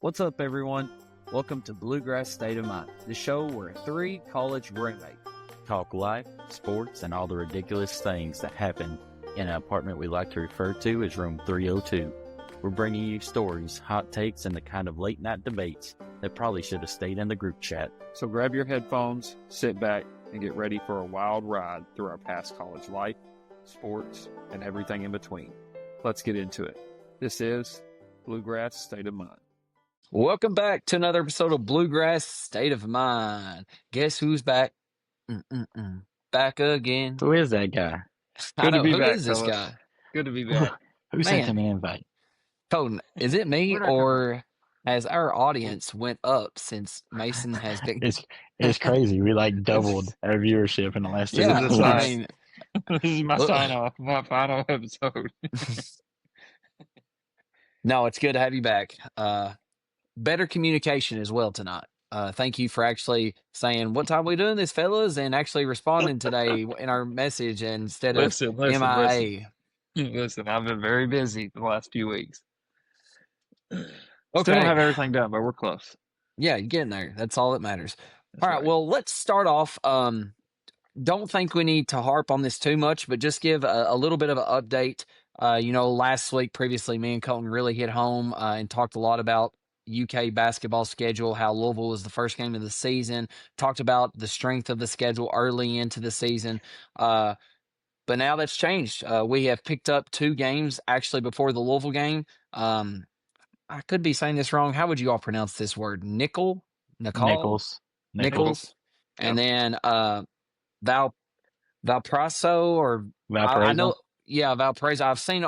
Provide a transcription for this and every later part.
What's up, everyone? Welcome to Bluegrass State of Mind, the show where three college roommates talk life, sports, and all the ridiculous things that happen in an apartment we like to refer to as Room 302. We're bringing you stories, hot takes, and the kind of late-night debates that probably should have stayed in the group chat. So grab your headphones, sit back, and get ready for a wild ride through our past college life, sports, and everything in between. Let's get into it. This is Bluegrass State of Mind. Welcome back to another episode of Bluegrass State of Mind. Guess who's back? Back again. Who is that guy? I know, who back, is this fellas. guy? Good to be back. Who sent him an invite? Colton, is it me or has our audience went up since Mason has been... It's crazy. We like doubled our viewership in the last 2 Yeah, weeks. I mean... This is my sign-off, my final episode. No, it's good to have you back. Better communication as well tonight. Thank you for actually saying, what time are we doing this, fellas? And actually responding today in our message instead of MIA. Listen, I've been very busy the last few weeks. Okay. Still don't have everything done, but we're close. Yeah, you're getting there. That's all that matters. All right, well, let's start off. Don't think we need to harp on this too much, but just give a little bit of an update. Last week, previously, me and Colton really hit home and talked a lot about UK basketball schedule, how Louisville was the first game of the season, talked about the strength of the schedule early into the season. But now that's changed. We have picked up 2 games actually before the Louisville game. I could be saying this wrong. How would you all pronounce this word? Nichols. And then Valparaiso or Valparaiso. I know. Yeah, Valparaiso. I've seen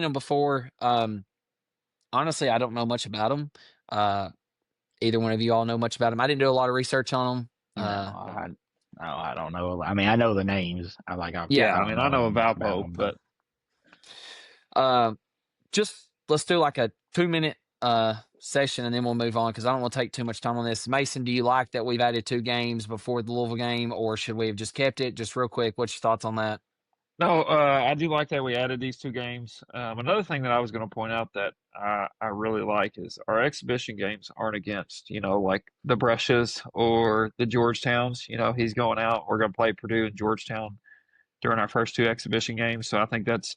them before. Honestly, I don't know much about them. Either one of you all know much about them. I didn't do a lot of research on them. I don't know. I mean, I know the names. I know Valpo, but just let's do like a 2-minute session and then we'll move on because I don't want to take too much time on this. Mason, do you like that we've added 2 games before the Louisville game, or should we have just kept it? Just real quick, what's your thoughts on that? No, I do like that we added these 2 games. Another thing that I was going to point out that I really like is our exhibition games aren't against, like the Brushes or the Georgetowns. He's going out. We're going to play Purdue and Georgetown during our first 2 exhibition games. So I think that's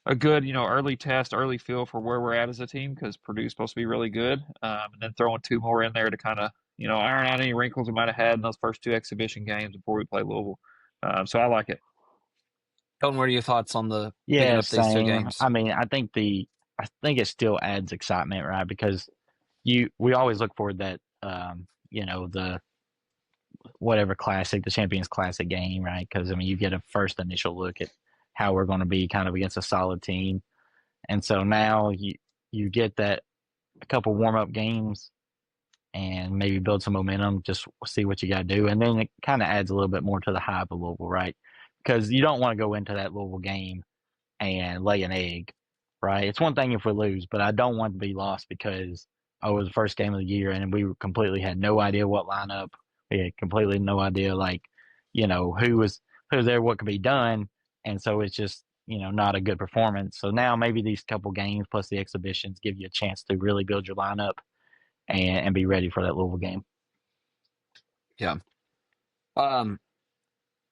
a good, early test, early feel for where we're at as a team because Purdue's supposed to be really good. And then throwing 2 more in there to kind of, iron out any wrinkles we might have had in those first 2 exhibition games before we play Louisville. So I like it. Colton, what are your thoughts on the picking up these 2 games? I mean, I think it still adds excitement, right? Because we always look forward to that, the whatever classic, the Champions Classic game, right? Because I mean, you get a first initial look at how we're going to be kind of against a solid team, and so now you get that a couple warm up games and maybe build some momentum, just see what you got to do, and then it kind of adds a little bit more to the hype of Louisville, right? Because you don't want to go into that Louisville game and lay an egg, right? It's one thing if we lose, but I don't want to be lost because it was the first game of the year and we completely had no idea what lineup. We had completely no idea, who was there, what could be done. And so it's just, not a good performance. So now maybe these couple games plus the exhibitions give you a chance to really build your lineup and be ready for that Louisville game. Yeah.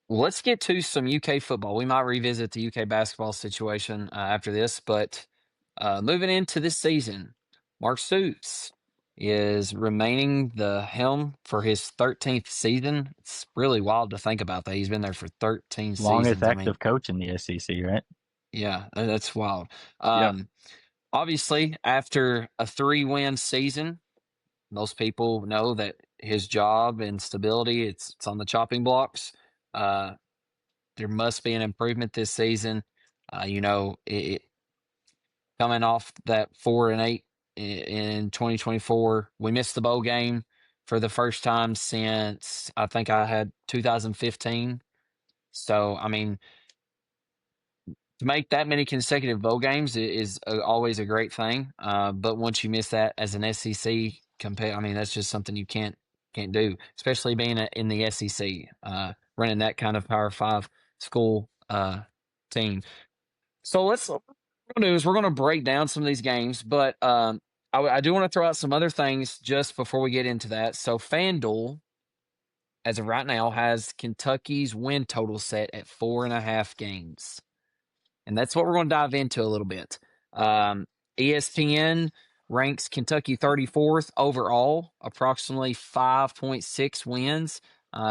Let's get to some UK football. We might revisit the UK basketball situation after this, but moving into this season, Mark Stoops is remaining the helm for his 13th season. It's really wild to think about that. He's been there for 13 seasons. Longest active coach in the SEC, right? Yeah, that's wild. Yeah. Obviously, after a 3-win season, most people know that his job and stability, it's on the chopping blocks. There must be an improvement this season. It coming off that 4-8 in 2024, we missed the bowl game for the first time since I think I had 2015. So, I mean, to make that many consecutive bowl games is always a great thing. But once you miss that as an SEC that's just something you can't do, especially being in the SEC, running that kind of Power 5 school team. So we're going to break down some of these games, but I do want to throw out some other things just before we get into that. So FanDuel, as of right now, has Kentucky's win total set at 4.5 games. And that's what we're going to dive into a little bit. ESPN ranks Kentucky 34th overall, approximately 5.6 wins.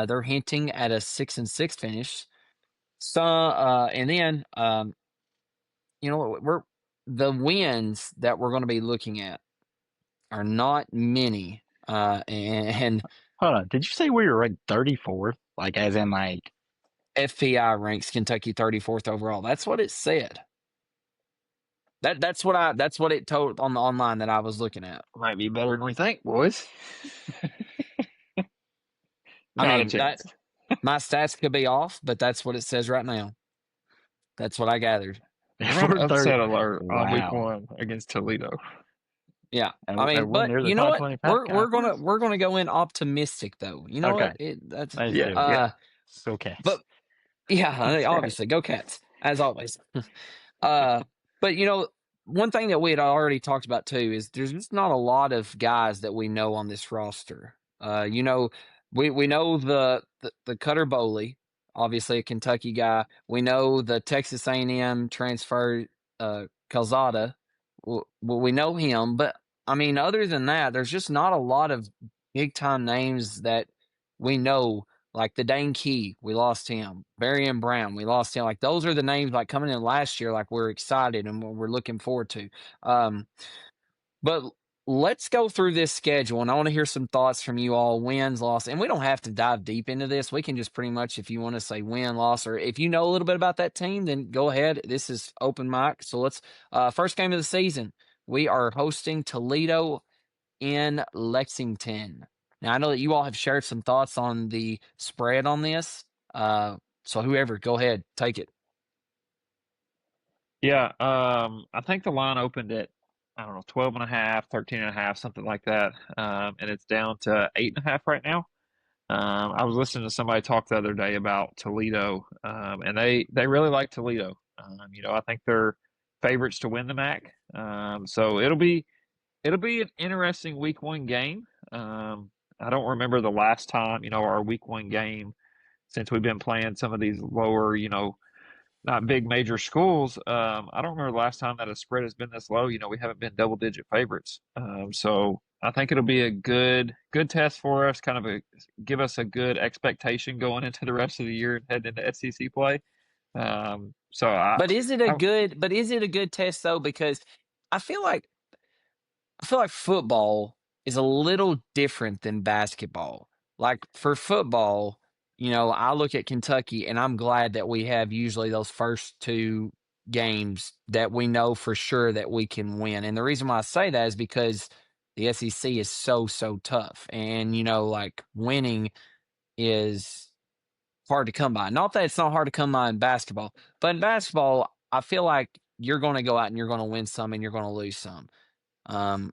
They're hinting at a 6-6 finish. So, and then, we're the wins that we're going to be looking at are not many. And Hold on. Did you say we were ranked 34th? Like, as in, like, FPI ranks Kentucky 34th overall. That's what it said. That's what it told on the online that I was looking at. Might be better than we think, boys. Not I a mean, chance. my stats could be off, but that's what it says right now. That's what I gathered. if We're on we're 30, upset alert on week wow. 1 against Toledo. Yeah, And I we're mean, but near the you know top what? 25 We're gonna go in optimistic though. You know Okay. what? That's Let's Yeah, do it. yeah. Go Cats. but yeah, That's right. obviously, go Cats as always. But one thing that we had already talked about too is there's just not a lot of guys that we know on this roster. We know the Cutter Bowley, obviously a Kentucky guy. We know the Texas A&M transfer, Calzada. We know him, but I mean, other than that, there's just not a lot of big time names that we know. Like the Dane Key, we lost him. Barry Brown, we lost him. Like those are the names like coming in last year, like we're excited and we're looking forward to. But let's go through this schedule, and I want to hear some thoughts from you all. Wins, loss, and we don't have to dive deep into this. We can just pretty much, if you want to say win, loss, or if you know a little bit about that team, then go ahead. This is open mic. So let's first game of the season. We are hosting Toledo in Lexington. Now, I know that you all have shared some thoughts on the spread on this. So whoever, go ahead, take it. Yeah, I think the line opened at, I don't know, 12 and a half, 13 and a half, something like that. And it's down to 8.5 right now. I was listening to somebody talk the other day about Toledo, and they really like Toledo. I think they're favorites to win the MAC. So it'll be an interesting week 1 game. I don't remember the last time, our week 1 game since we've been playing some of these lower, not big major schools. I don't remember the last time that a spread has been this low. We haven't been double digit favorites. So I think it'll be a good test for us, kind of give us a good expectation going into the rest of the year and heading into SEC play. But is it a good test though? Because I feel like football is a little different than basketball. Like for football, I look at Kentucky and I'm glad that we have usually those first two games that we know for sure that we can win. And the reason why I say that is because the SEC is so, so tough. And, like winning is hard to come by. Not that it's not hard to come by in basketball, but in basketball, I feel like you're going to go out and you're going to win some and you're going to lose some. Um,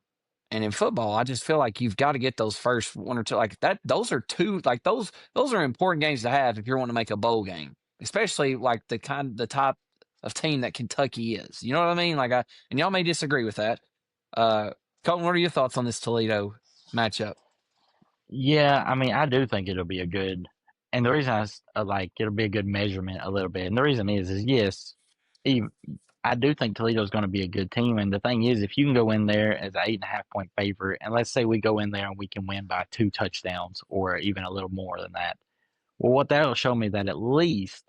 and in football, I just feel like you've got to get those first one or two like that. Those are two like those are important games to have if you're wanting to make a bowl game, especially like the type of team that Kentucky is. You know what I mean? And y'all may disagree with that. Colton, what are your thoughts on this Toledo matchup? Yeah, I mean, I do think it'll be a good, and the reason like it'll be a good measurement a little bit, and the reason is yes, even, I do think Toledo's going to be a good team, and the thing is, if you can go in there as an 8.5 point favorite, and let's say we go in there and we can win by 2 touchdowns or even a little more than that, well, what that'll show me that at least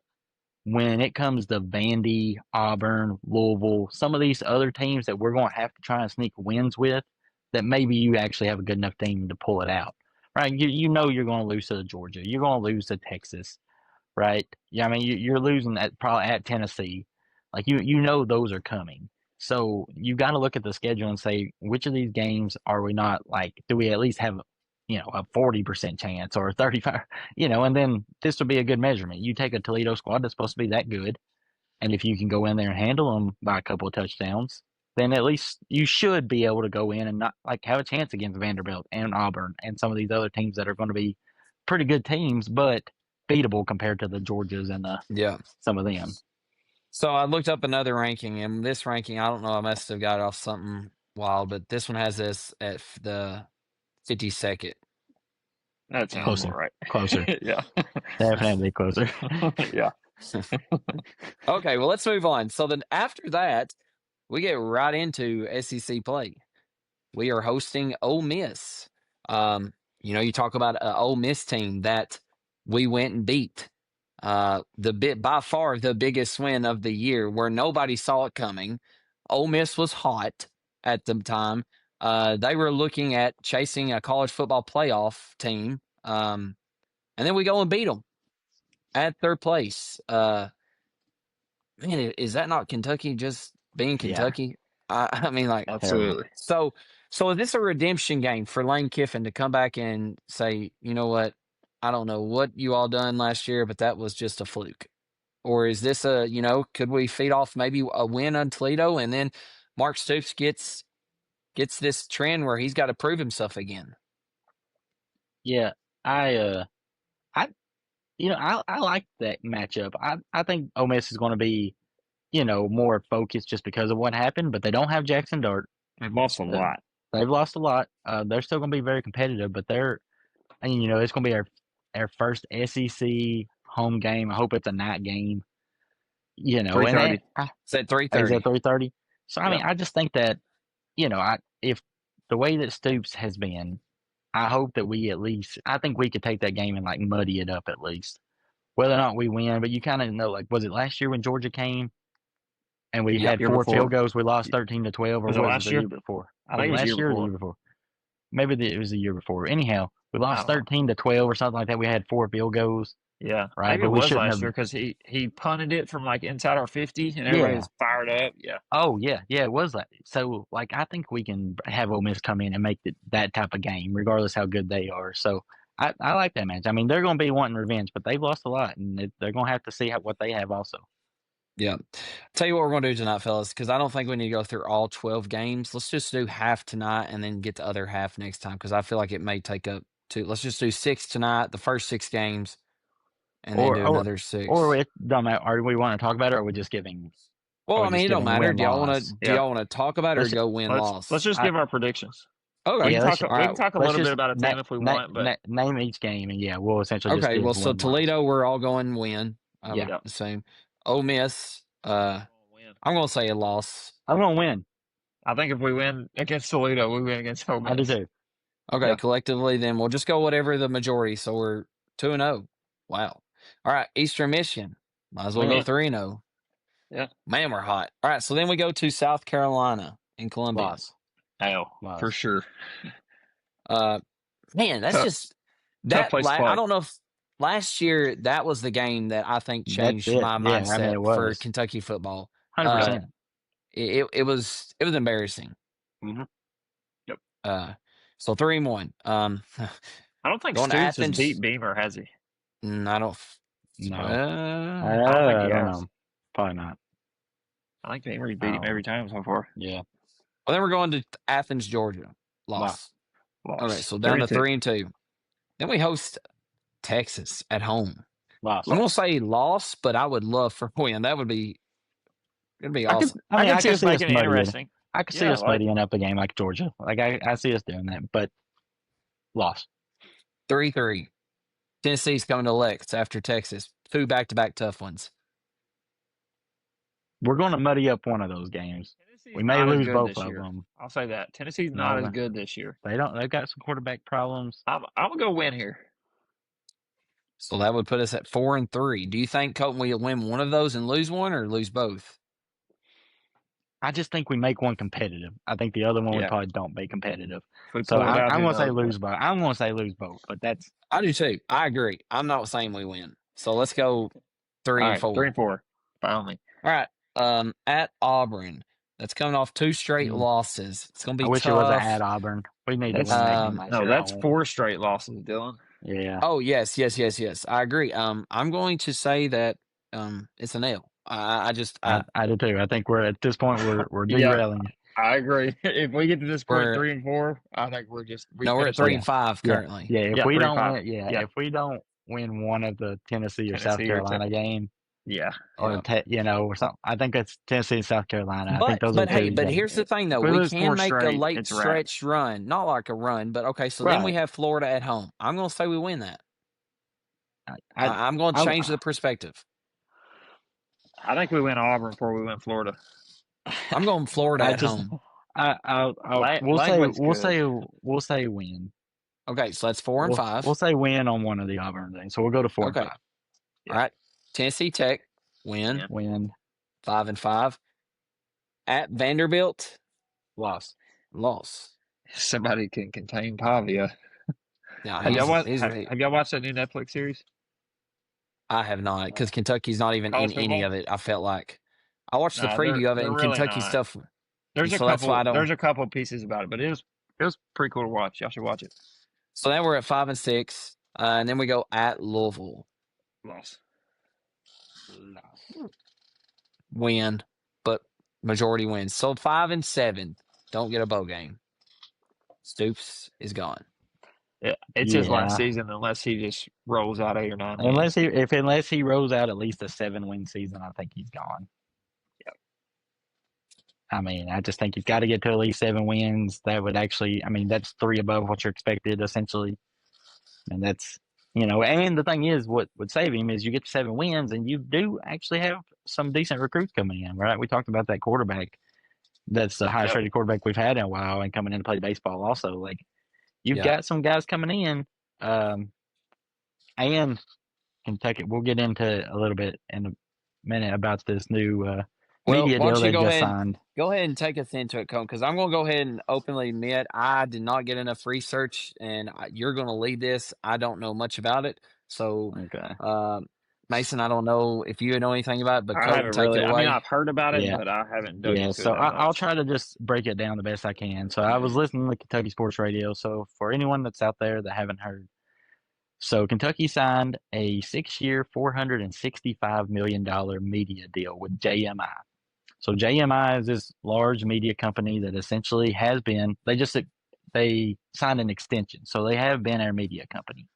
when it comes to Vandy, Auburn, Louisville, some of these other teams that we're going to have to try and sneak wins with, that maybe you actually have a good enough team to pull it out, right? You know you're going to lose to Georgia. You're going to lose to Texas, right? Yeah, I mean you're losing probably at Tennessee. Like you know those are coming. So you got to look at the schedule and say which of these games are we not like? Do we at least have a 40% chance or 35? And then this would be a good measurement. You take a Toledo squad that's supposed to be that good, and if you can go in there and handle them by a couple of touchdowns, then at least you should be able to go in and not like have a chance against Vanderbilt and Auburn and some of these other teams that are going to be pretty good teams, but beatable compared to the Georgias and some of them. So I looked up another ranking, and this ranking, I don't know, I must have got off something wild, but this one has us at the 52nd. That sounds Closer. more right. Closer. Yeah. Definitely closer. Yeah. Okay, well, let's move on. So then after that, we get right into SEC play. We are hosting Ole Miss. You talk about an Ole Miss team that we went and beat. By far the biggest win of the year, where nobody saw it coming. Ole Miss was hot at the time. They were looking at chasing a college football playoff team, and then we go and beat them at third place. Man, is that not Kentucky just being Kentucky? I mean, like, Absolutely. so is this a redemption game for Lane Kiffin to come back and say, you know what? I don't know what you all done last year, but that was just a fluke. Or is this could we feed off maybe a win on Toledo and then Mark Stoops gets this trend where he's got to prove himself again? Yeah, I like that matchup. I think Ole Miss is going to be, more focused just because of what happened, but they don't have Jackson Dart. They've lost a lot. They've lost a lot. They're still going to be very competitive, but it's going to be our first SEC home game. I hope it's a night game. And 3:30. It's at is 3:30. at 3:30. So I mean, Yeah. I just think that if the way that Stoops has been, I hope that I think we could take that game and like muddy it up at least. Whether or not we win, but you kind of know, like, was it last year when Georgia came and we Yep. had Year 4 before. field goals? We lost 13-12, or Was it was last it the year? year before? I think it was last year year or the before. year before. Maybe it was the year before. Anyhow, we I lost don't know. 13-12 or something like that. We had 4 field goals. Yeah. Right, Maybe but it we was shouldn't last have. year because he punted it from like inside our 50 and everybody was fired up. Yeah. Oh yeah, it was that. So like, I think we can have Ole Miss come in and make that type of game, regardless how good they are. So I like that match. I mean, they're going to be wanting revenge, but they've lost a lot, and they're going to have to see what they have also. Yeah. Tell you what we're going to do tonight, fellas, because I don't think we need to go through all 12 games. Let's just do half tonight and then get the other half next time, because I feel like it may take up two. Let's just do 6 tonight, the first 6 games, and then do another 6. Or it don't matter. Are we want to talk about it, or are we just giving? Well, I mean, it don't matter. Do y'all want to talk about it or go win loss? Let's just give our predictions. Okay. We can talk a little bit about a team if we want, but name each game, and we'll essentially just give so Toledo, we're all going win. Yeah. The same. Ole Miss, I'm going to say a loss. I'm going to win. I think if we win against Toledo, we win against Ole Miss. I do too. Okay, collectively, then we'll just go whatever the majority. So we're 2-0. Wow. All right, Eastern Michigan. Might as well go 3-0. Yeah. Man, we're hot. All right, so then we go to South Carolina in Columbia. Loss. For sure. Man, that's just that. Place to play. I don't know if last year that was the game that I think changed my mindset for Kentucky football. 100%. It was embarrassing. Mm-hmm. Yep. So 3-1. I don't think Stoops has beat Beamer, has he? I don't. No. I don't know. Probably not. I think Beamer beat him every time so far. Yeah. Well, then we're going to Athens, Georgia. Loss. Okay, so down to 3-2. Then we host Texas at home. Loss. I'm gonna say loss, but I would love for a win. It'd be awesome. I can see us making it interesting. I could see us muddying up a game like Georgia. Like I see us doing that, but loss. 3-3. Tennessee's coming to Lex after Texas. 2 back-to-back tough ones. We're going to muddy up one of those games. We may lose both of them. I'll say that. Tennessee's not as good this year. They've got some quarterback problems. I'm going to go win here. So that would put us at 4-3. Do you think Colton will win one of those and lose one, or lose both? I just think we make one competitive. I think the other one we probably don't be competitive. So I'm going to say lose both. I'm going to say lose both, but that's. I do too. I agree. I'm not saying we win. So let's go 3-4. 3-4. Finally. All right. At Auburn. That's coming off 2 straight losses. It's going to be tough. I wish it was at Auburn. We need to win that game. No, that's 4 straight losses, Dylan. Yeah. Oh, yes. I agree. I'm going to say that it's an L. I do too. I think we're at this point we're derailing. I agree. If we get to this point, 3-4, I think we're just. We're at 3-5 currently. Yeah. If we don't win one of the Tennessee or South Carolina game, Yeah. Yeah. or or something. I think that's Tennessee and South Carolina. I think those are But the hey, two but games. here's the thing though, If we we lose can 4 make a straight, late it's a wrap. stretch run, not like a run, but okay. So then we Right. have Florida at home. I'm going to say we win that. I, I'm going to I, change the perspective. I think we win Auburn before we win Florida. I'm going Florida I at just, home. Langley's we'll say win. Okay, so that's 4 and 5. We'll say win on one of the Auburn things. So we'll go to 4 and Okay. 5. Yeah. All right. Tennessee Tech win. Win. 5 and 5. At Vanderbilt Loss. Somebody can contain Pavia. Yeah, Have y'all he's watched that new Netflix series? I have not, because Kentucky's not even in College any football? of it. I felt like I watched the No, preview of it they're and really Kentucky not. stuff. There's So that's why I don't. there's a couple pieces about it, but it was pretty cool to watch. Y'all should watch it. So then we're at 5 and 6, and then we go at Louisville. Loss. Win, but majority wins. So 5 and 7 don't get a bowl game. Stoops is gone. Yeah, it's his last Yeah. season unless he just rolls out 8 or 9 Unless games. he rolls out at least a 7-win season, I think he's gone. Yep. I mean, I just think he's got to get to at least 7 wins. That would actually, I mean, that's 3 above what you're expected, essentially. And that's, and the thing is, what would save him is you get to 7 wins and you do actually have some decent recruits coming in, right? We talked about that quarterback. That's the highest rated quarterback we've had in a while and coming in to play baseball also. Like, you've got some guys coming in. And Kentucky, we'll get into a little bit in a minute about this new media deal they just signed. Go ahead and take us into it, Cone, because I'm going to go ahead and openly admit I did not get enough research, and you're going to lead this. I don't know much about it. So, Okay. Mason, I don't know if you know anything about it, but I Cone, haven't take really. it I away. mean, I've heard about it, Yeah. but I haven't dug into So it that much. I'll try to just break it down the best I can. So I was listening to Kentucky Sports Radio. So for anyone that's out there that haven't heard, so Kentucky signed a 6-year, $465 million media deal with JMI. So JMI is this large media company that essentially has been, they signed an extension. So they have been our media company.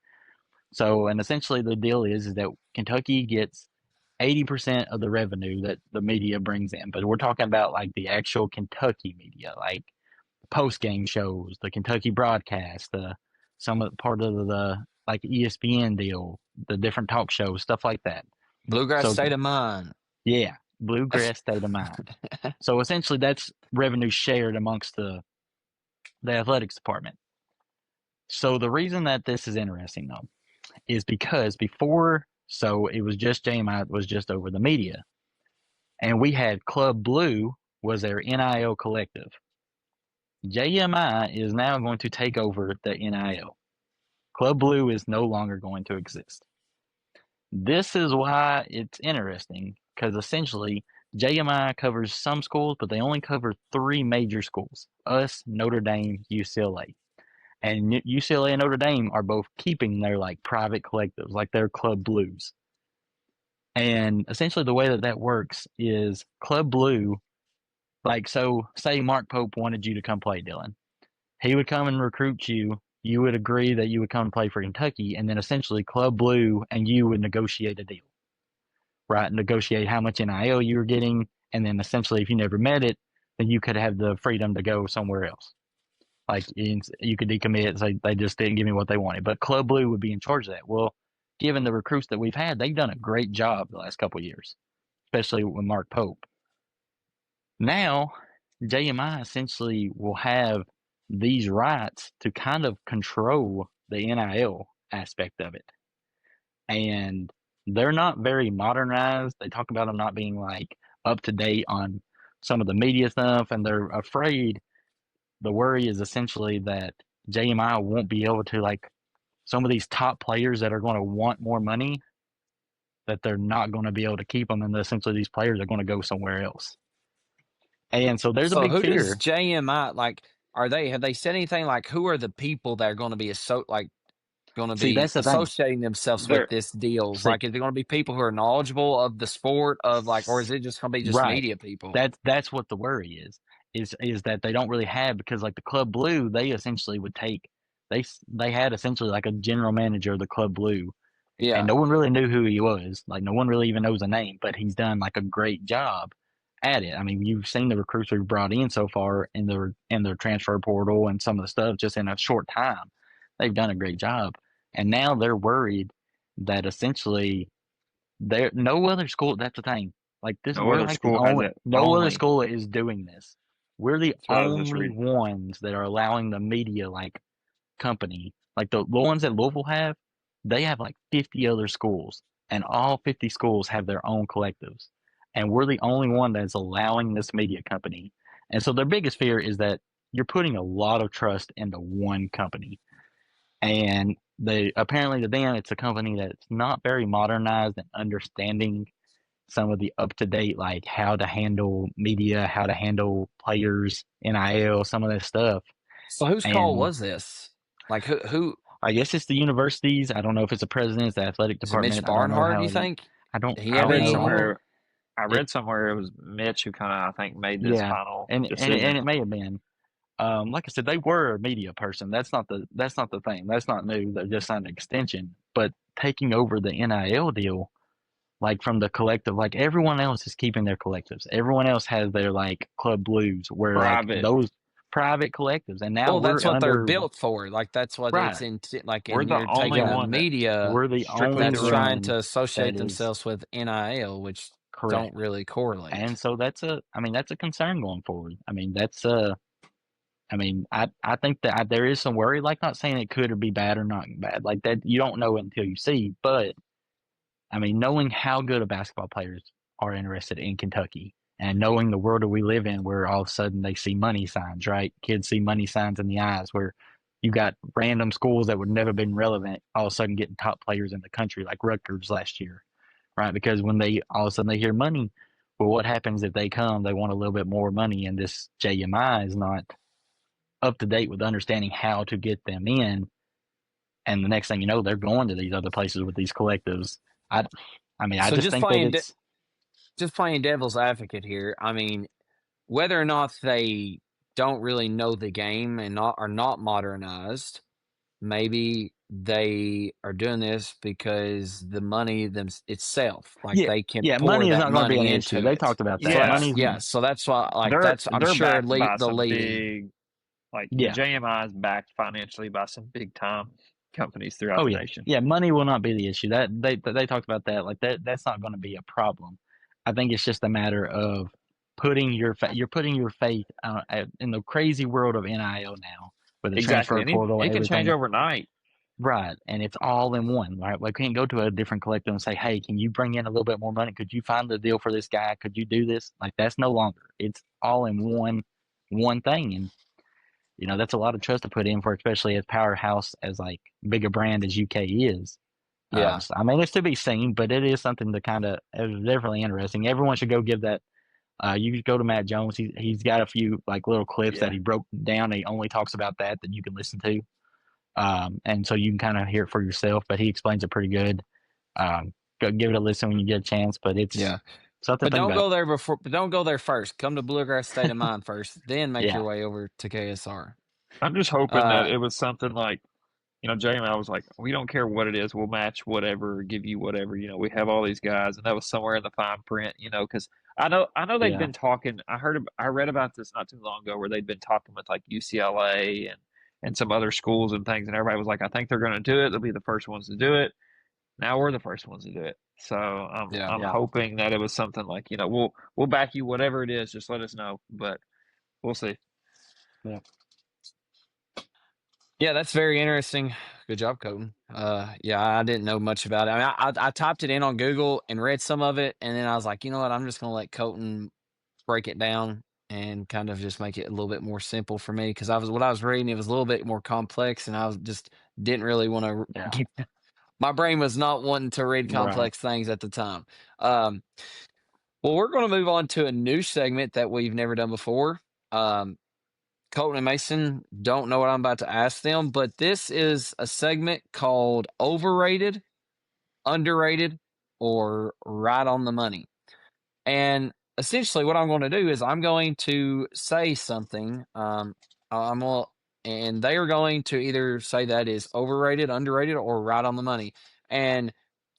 So, and essentially the deal is that Kentucky gets 80% of the revenue that the media brings in. But we're talking about like the actual Kentucky media, like post-game shows, the Kentucky broadcast, part of the like ESPN deal, the different talk shows, stuff like that. Bluegrass State of Mind. Yeah, Bluegrass State of Mind. So essentially that's revenue shared amongst the athletics department. So the reason that this is interesting though is because before, so it was just JMI was just over the media. And we had Club Blue was their NIL collective. JMI is now going to take over the NIL. Club Blue is no longer going to exist. This is why it's interesting, because essentially JMI covers some schools, but they only cover 3 major schools: us, Notre Dame, UCLA. And UCLA and Notre Dame are both keeping their like private collectives, like their Club Blues. And essentially the way that works is Club Blue, like, so say Mark Pope wanted you to come play, Dylan. He would come and recruit you. You would agree that you would come play for Kentucky, and then essentially Club Blue and you would negotiate a deal, right? Negotiate how much NIL you were getting, and then essentially if you never met it, then you could have the freedom to go somewhere else. Like you could decommit, say they just didn't give me what they wanted. But Club Blue would be in charge of that. Well, given the recruits that we've had, they've done a great job the last couple of years, especially with Mark Pope. Now, JMI essentially will have these rights to kind of control the NIL aspect of it. And they're not very modernized. They talk about them not being like up to date on some of the media stuff, and they're afraid. The worry is essentially that JMI won't be able to, like, some of these top players that are going to want more money, that they're not going to be able to keep them, and essentially these players are going to go somewhere else. And so there's a big who fear. does JMI, like, have they said anything like who are the people that are going to be associating themselves with this deal? Like, is it going to be people who are knowledgeable of the sport of, like, or is it just going to be just media people? That's what the worry is that they don't really have, because like the Club Blue, they essentially would take, they had essentially like a general manager of the Club Blue Yeah. And no one really knew who he was. Like, no one really even knows a name, but he's done like a great job at it. I mean, you've seen the recruits we've brought in so far in their transfer portal and some of the stuff just in a short time. They've done a great job. And now they're worried that essentially there no other school, that's the thing. Like this, No we're other like the school has only it. no other school is doing this. We're the That's what I was just only reading. ones that are allowing the media like company, like the ones that Louisville have, they have like 50 other schools, and all 50 schools have their own collectives. And we're the only one that's allowing this media company. And so their biggest fear is that you're putting a lot of trust into one company. And they apparently to them it's a company that's not very modernized and understanding some of the up to date like how to handle media, how to handle players, NIL, some of that stuff. So whose call And was this? Like who I guess it's the universities. I don't know if it's the president, the athletic is it? Mitch department. I don't know Barnhart, how you it is. think? I don't. Did he I I have don't read any know. somewhere. I It read somewhere it was Mitch who kind of I think made this yeah, final and decision. it may have been. Like I said, they were a media person. That's not the thing. That's not new. They just signed an extension. But taking over the NIL deal, like from the collective, like everyone else is keeping their collectives. Everyone else has their like club blues, where like Private. those private collectives, and now Well, we're that's what they're under built for. Like that's what it's right. in. Like, We're and the you're only taking a Exactly. one that media We're the strictly only that's correct. trying to one associate that is themselves with NIL, which don't correct. really correlate. And so I mean, that's a concern going forward. I mean, I mean, I think that there is some worry, like not saying it could or be bad or not bad, like that you don't know until you see. But I mean, knowing how good of basketball players are interested in Kentucky and knowing the world that we live in where all of a sudden they see money signs, right? Kids see money signs in the eyes where you got random schools that would never been relevant all of a sudden getting top players in the country like Rutgers last year, right? Because when they all of a sudden they hear money, well, what happens if they come? They want a little bit more money, and this JMI is not up to date with understanding how to get them in. And the next thing you know, they're going to these other places with these collectives. I, I mean, I So just think that it's just playing devil's advocate here. I mean, whether or not they don't really know the game and not are not modernized, maybe they are doing this because the money itself, like yeah, they can yeah. pour Money is that not going to be money an issue. into They it. talked about So that. Yeah, that's Money's yeah. So that's why, like that's I'm they're sure backed by the some leading. big, like the yeah. JMI is backed financially by some big time companies throughout Oh the yeah, nation. yeah. Money will not be the issue. That they talked about that. Like that's not going to be a problem. I think it's just a matter of you're putting your faith in the crazy world of NIL now with the Exactly, transfer and portal, it can change everything. overnight. Right, and it's all in one, right? We can't go to a different collective and say, "Hey, can you bring in a little bit more money? Could you find the deal for this guy? Could you do this?" Like that's no longer. It's all in one thing, and that's a lot of trust to put in for, especially as powerhouse as like big a brand as UK is. Yeah, So, I mean, it's to be seen, but it is something to kind of definitely interesting. Everyone should go give that. You go to Matt Jones. He's got a few like little clips that Yeah, he broke down. He only talks about that you can listen to. And so you can kind of hear it for yourself, but he explains it pretty good. Go give it a listen when you get a chance, but it's yeah. something But to think don't about. go there before. But don't go there first. Come to Bluegrass State of Mind first, then make Yeah, your way over to KSR. I'm just hoping that Uh, it was something like, JML was like, we don't care what it is, we'll match whatever, give you whatever. We have all these guys, and that was somewhere in the fine print. Because I know they'd yeah, been talking. I read about this not too long ago, where they'd been talking with like UCLA and some other schools and things, and everybody was like, I think they're going to do it. They'll be the first ones to do it. Now we're the first ones to do it. So yeah. I'm yeah, hoping that it was something like, we'll back you whatever it is, just let us know. But we'll see. yeah. Yeah, that's very interesting. Good job, Colton. Yeah, I didn't know much about it. I mean, I typed it in on Google and read some of it, and then I was like, you know what? I'm just gonna let Colton break it down and kind of just make it a little bit more simple for me because what I was reading, it was a little bit more complex, and I was just didn't really want Yeah. to. My brain was not wanting to read Right. complex things at the time. Um, well, we're going to move on to a new segment that we've never done before. Um, Colton and Mason don't know what I'm about to ask them, but this is a segment called Overrated, Underrated, or Right on the Money. And essentially, what I'm going to do is I'm going to say something. I'm going, and they are going to either say that is overrated, underrated, or right on the money. And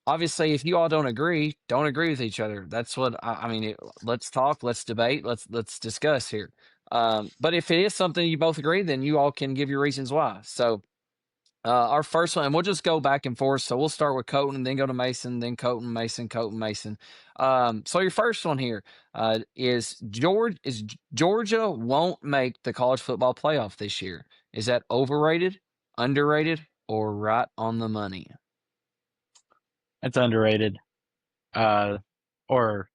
obviously, if you all don't agree with each other. That's what I mean. Let's talk, let's debate, let's discuss here. But if it is something you both agree, then you all can give your reasons why. So our first one, and we'll just go back and forth. So we'll start with Colton, and then go to Mason, then Colton, Mason, Colton, Mason. So your first one here is Georgia won't make the college football playoff this year. Is that overrated, underrated, or right on the money? It's underrated. Or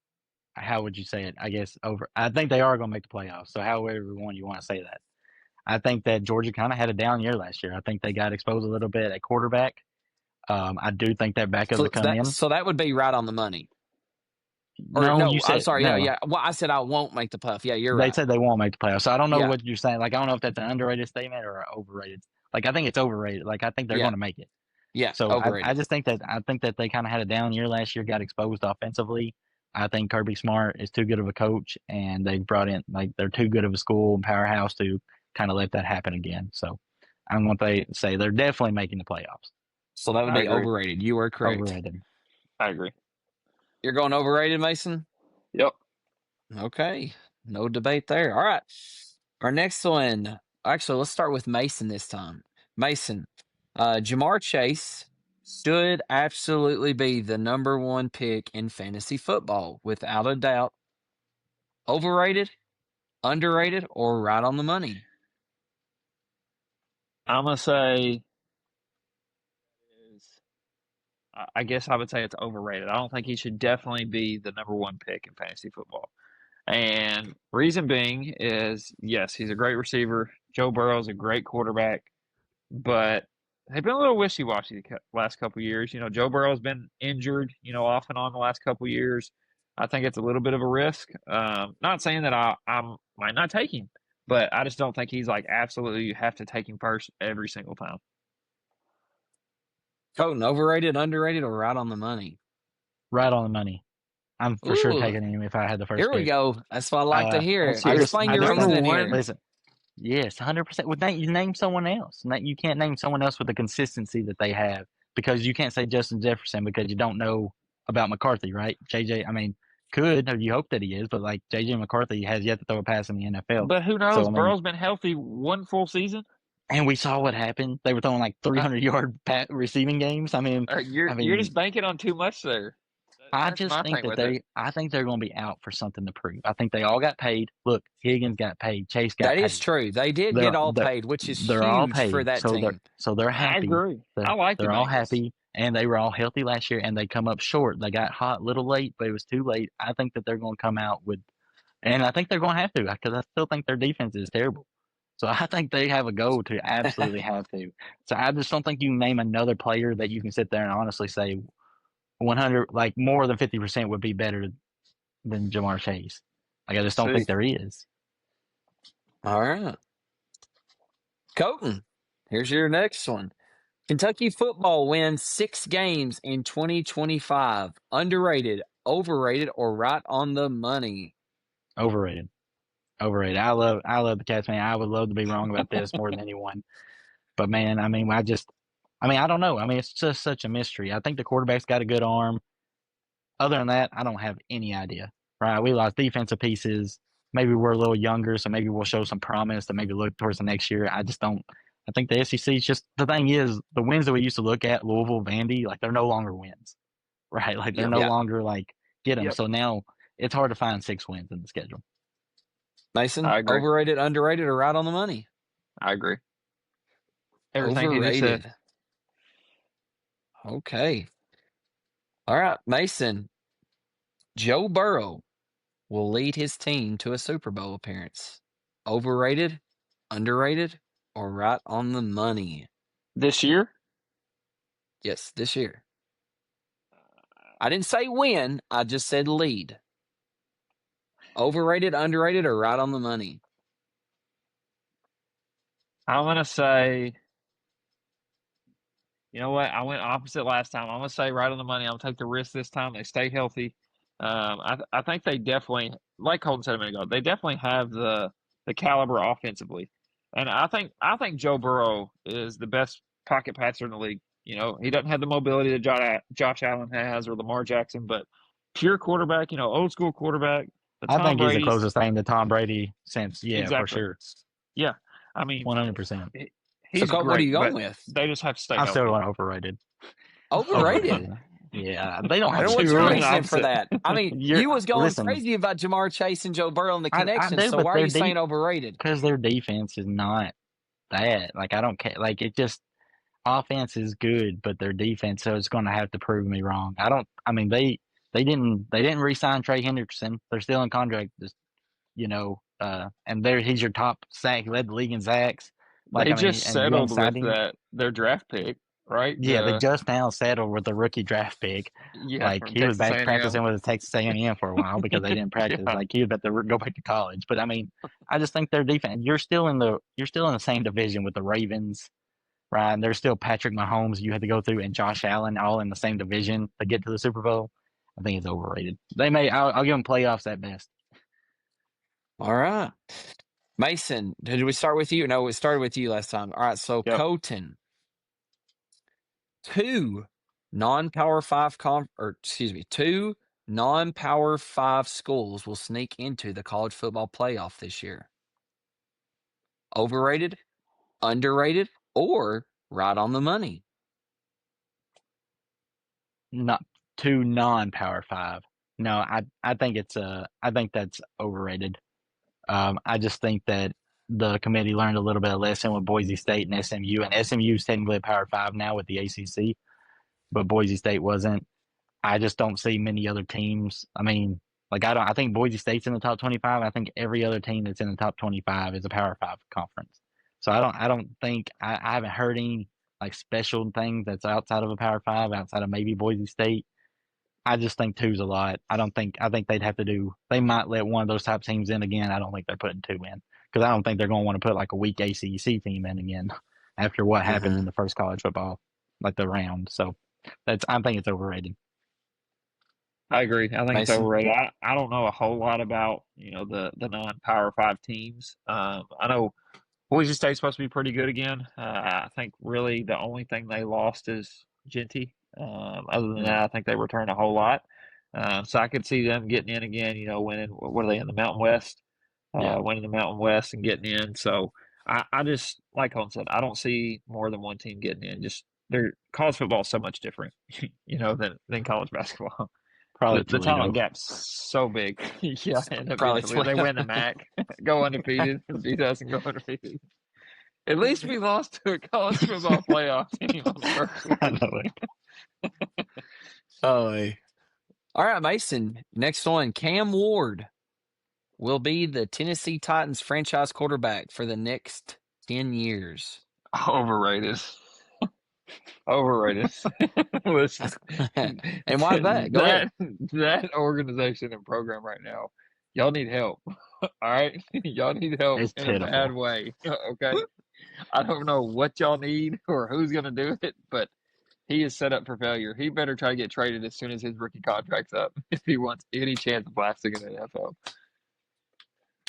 how would you say it? I guess over. I think they are going to make the playoffs. So however one you want to say that. I think that Georgia kind of had a down year last year. I think they got exposed a little bit at quarterback. I do think that backup will come in. So that would be right on the money. Or No, no, you I'm said sorry. no. Yeah. Well, I said I won't make the playoff. Yeah, you're They right. said they won't make the playoffs. So I don't know Yeah. what you're saying. Like I don't know if that's an underrated statement or an overrated. Like I think it's overrated. Like I think they're Yeah. going to make it. Yeah, So overrated. I just think that they kind of had a down year last year, got exposed offensively. I think Kirby Smart is too good of a coach, and they brought in like they're too good of a school and powerhouse to kind of let that happen again. So I'm what they say they're definitely making the playoffs. So that would I be agree. overrated. You were correct. Overrated. I agree. You're going overrated, Mason? Yep. Okay. No debate there. All right. Our next one. Actually, let's start with Mason this time. Mason, Jamar Chase should absolutely be the number one pick in fantasy football, without a doubt. Overrated, underrated, or right on the money? I'm gonna say I guess I would say it's overrated. I don't think he should definitely be the number one pick in fantasy football. And reason being is, yes, he's a great receiver. Joe Burrow's a great quarterback, but they've been a little wishy-washy the last couple years. Joe Burrow's been injured, off and on the last couple years. I think it's a little bit of a risk. Not saying that I might not take him, but I just don't think he's like absolutely you have to take him first every single time. Colton, overrated, underrated, or right on the money? Right on the money. I'm for sure taking him if I had the first Here we pick. go. That's what I like to hear. Let's hear it. Explain your Number reasoning one. here. Listen, yes, 100%. Well, you name someone else. You can't name someone else with the consistency that they have because you can't say Justin Jefferson because you don't know about McCarthy, right? JJ, I mean, could, or you hope that he is, but like JJ McCarthy has yet to throw a pass in the NFL. But who knows? So, I mean, Burrow's been healthy one full season. and we saw what happened. They were throwing like 300-yard receiving games. I mean, You're just banking on too much there. I That's just my think thing that with it. I think they're going to be out for something to prove. I think they all got paid. Look, Higgins got paid. Chase got paid. That is true. They did get all paid, which is they're all huge paid. for that team. They're I happy. agree. I like They're the all Bengals. happy, and they were all healthy last year, and they come up short. They got hot a little late, but it was too late. I think that they're going to come out with, and I think they're going to have to because I still think their defense is terrible. So I think they have a goal to absolutely have to. So I just don't think you can name another player that you can sit there and honestly say 100, like more than 50% would be better than Jamar Chase. Like I just don't think there is. All right. Colton, here's your next one. Kentucky football wins 6 games in 2025. Underrated, overrated, or right on the money? Overrated. Overrated. I love the Cats, man. I would love to be wrong about this more than anyone. But man, I mean, I don't know. I mean, it's just such a mystery. I think the quarterback's got a good arm. Other than that, I don't have any idea. Right? We lost defensive pieces. Maybe we're a little younger, so maybe we'll show some promise to maybe look towards the next year. I just don't. I think the SEC is just the thing is the wins that we used to look at Louisville, Vandy, like they're no longer wins, right? Like they're no longer like get them. Yep. So now it's hard to find 6 wins in the schedule. Mason, I agree. overrated, underrated, or right on the money? I agree. Everything Overrated. he just said. Okay. All right, Mason. Joe Burrow will lead his team to a Super Bowl appearance. Overrated, underrated, or right on the money? This year? Yes, this year. I didn't say win. I just said lead. Overrated, underrated, or right on the money? I'm going to say, you know what? I went opposite last time. I'm going to say right on the money. I'm going to take the risk this time. They stay healthy. I think they definitely, like Colton said a minute ago, they definitely have the caliber offensively. And I think Joe Burrow is the best pocket passer in the league. He doesn't have the mobility that Josh Allen has or Lamar Jackson, but pure quarterback, old school quarterback. The I Tom think he's the Brady's closest thing to Tom Brady since, for exactly. sure. Yeah, I mean, 100%. So, he's Colt, what are you great, going but with? they just have to stay I still healthy. want overrated. Overrated. Yeah, they don't have And to. what's your You're the reasoning for opposite. that? I mean, you was going Listen, crazy about Jamar Chase and Joe Burrow and the I connection. do, So but why are their you saying overrated? because their defense is not that. Like, I don't care. Like, it just offense is good, but their defense, so it's going to have to prove me wrong. I mean, they didn't re-sign Trey Hendrickson. They're still in contract. Just and he's your top sack. He led the league in sacks. They just And you ain't settled with signed him. their draft pick, right? Yeah, they just now settled with the rookie draft pick. Like, From he was Texas back A&M. practicing with the Texas A&M for a while because they didn't practice. Yeah. Like, he was about to go back to college. But I mean, I just think their defense. You're still in the same division with the Ravens, right? And there's still Patrick Mahomes you had to go through and Josh Allen all in the same division to get to the Super Bowl. I think it's overrated. I'll give them playoffs at best. All right. Mason, did we start with you? No, we started with you last time. All right, so Yep. Colton, two non-power five schools will sneak into the college football playoff this year. Overrated, underrated, or right on the money? Not two non-Power 5. No, I think I think that's overrated. I just think that the committee learned a little bit of lesson with Boise State and SMU, and SMU is technically a Power 5 now with the ACC, but Boise State wasn't. I just don't see many other teams. I mean, like, I think Boise State's in the top 25. I think every other team that's in the top 25 is a Power 5 conference. So I don't think I haven't heard any like special things that's outside of a Power 5, outside of maybe Boise State. I just think two's a lot. I think they'd have to they might let one of those top teams in again. I don't think they're putting two in because I don't think they're going to want to put like a weak ACC team in again after what happened in the first college football, like the round. So I think it's overrated. I agree. I think it's Mason? overrated. I don't know a whole lot about, the non-Power 5 teams. I know Boise State's supposed to be pretty good again. I think really the only thing they lost is Genty. Other than that, I think they returned a whole lot. So I could see them getting in again, winning. What are they in the Mountain West? Winning the Mountain West and getting in. So I just, like Colin said, I don't see more than one team getting in. Just college football is so much different, than college basketball. Probably The talent Toledo. gap's so big. Yeah, and Probably eventually they win the MAC, go undefeated, beat us and go undefeated. At least we lost to a college football playoff team on the first week. I know it. Oh, all right, Mason. Next one, Cam Ward will be the Tennessee Titans franchise quarterback for the next 10 years. Overrated. Overrated. Listen, And why that? Go ahead. That organization and program right now, y'all need help. All right, y'all need help It's in pitiful. a bad way. Okay, I don't know what y'all need or who's gonna do it, but he is set up for failure. He better try to get traded as soon as his rookie contract's up if he wants any chance of lasting in the NFL.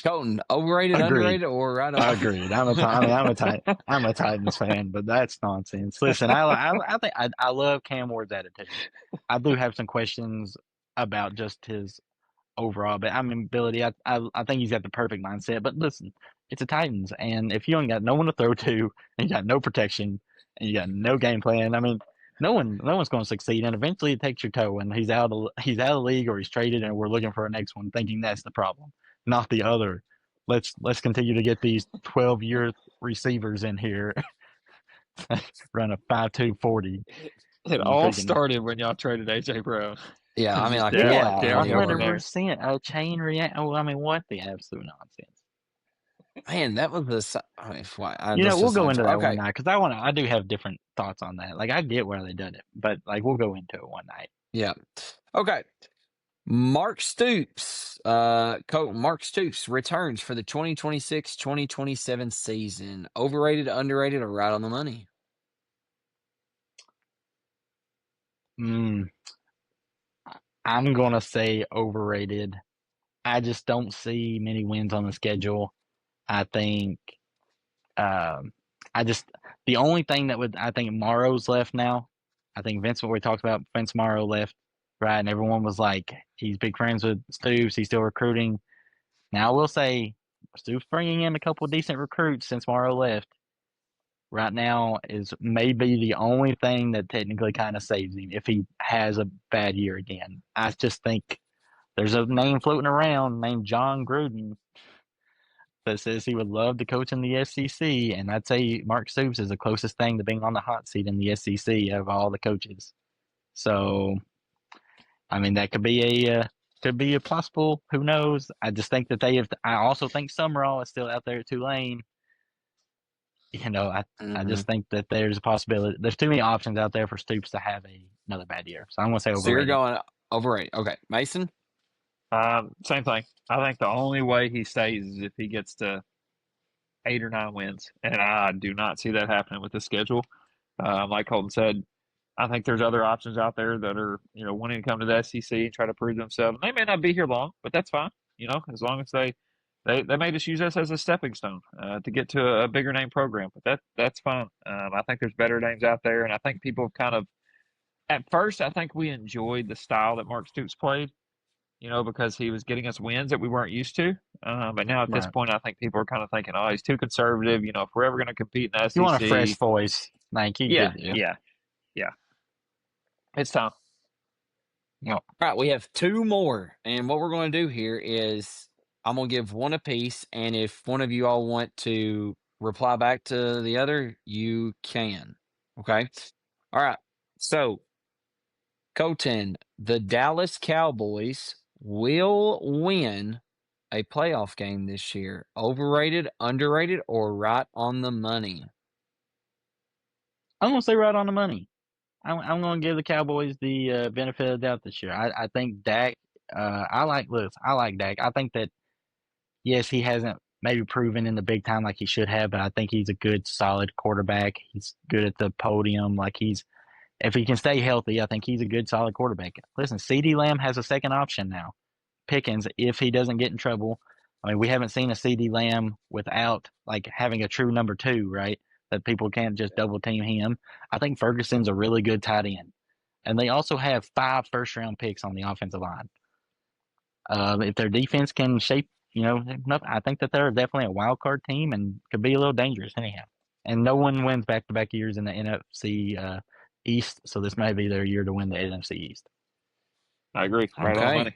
Colton, overrated, Agreed. underrated, or right on? Agreed. I'm a Titans fan, but that's nonsense. Listen, I think I love Cam Ward's attitude. I do have some questions about just his overall, but I mean, ability. I think he's got the perfect mindset. But listen, it's a Titans, and if you ain't got no one to throw to, and you got no protection, and you got no game plan, I mean, no one's going to succeed. And eventually, it takes your toe, and he's out of the league, or he's traded, and we're looking for a next one, thinking that's the problem, not the other. Let's continue to get these 12-year receivers in here, run a 5.2 40. It all started when y'all traded AJ Brown. Yeah, I mean, like, I've downhill from never there. seen a chain react. Oh, I mean, what the absolute nonsense. Man, that was the. I mean, we'll go into that one night because I do have different thoughts on that. Like, I get where they did it, but like, we'll go into it one night. Yeah. Okay. Mark Stoops, Mark Stoops returns for the 2026-2027 season. Overrated, underrated, or right on the money? I'm gonna say overrated. I just don't see many wins on the schedule. I think, the only thing I think Morrow's left now, I think we talked about Vince Morrow left, right? And everyone was like, he's big friends with Stoops. He's still recruiting. Now, I will say, Stoops bringing in a couple of decent recruits since Morrow left right now is maybe the only thing that technically kind of saves him if he has a bad year again. I just think there's a name floating around named John Gruden that says he would love to coach in the SEC, and I'd say Mark Stoops is the closest thing to being on the hot seat in the SEC of all the coaches. So, I mean, that could be a possible. Who knows? I just think that they have. I also think Summerall is still out there at Tulane. I just think that there's a possibility. There's too many options out there for Stoops to have another bad year. So I'm going to say overrated. So you're going overrated. Okay. Mason? Same thing. I think the only way he stays is if he gets to 8 or 9 wins, and I do not see that happening with the schedule. Like Colton said, I think there's other options out there that are, wanting to come to the SEC and try to prove themselves. And they may not be here long, but that's fine. As long as they may just use us as a stepping stone to get to a bigger name program. But that's fine. I think there's better names out there, and I think people have kind of, at first, I think we enjoyed the style that Mark Stoops played. Because he was getting us wins that we weren't used to. But now at this point, I think people are kind of thinking, oh, he's too conservative. If we're ever going to compete in the SEC. You want a fresh voice. Yeah. It's time. Yeah. All right, we have 2 more. And what we're going to do here is I'm going to give one apiece. And if one of you all want to reply back to the other, you can. Okay? All right. So, Colton, the Dallas Cowboys will win a playoff game this year. Overrated, underrated, or right on the money? I'm going to say right on the money. I'm going to give the Cowboys the benefit of the doubt this year. I think Dak. I like Dak. I think that yes, he hasn't maybe proven in the big time like he should have, but I think he's a good, solid quarterback. He's good at the podium. If he can stay healthy, I think he's a good, solid quarterback. Listen, CeeDee Lamb has a second option now. Pickens, if he doesn't get in trouble. I mean, we haven't seen a CeeDee Lamb without having a true number 2, right? That people can't just double team him. I think Ferguson's a really good tight end. And they also have 5 first-round picks on the offensive line. If their defense can shape, I think that they're definitely a wild card team and could be a little dangerous anyhow. And no one wins back-to-back years in the NFC East, so this may be their year to win the NFC East. I agree. Right on the money.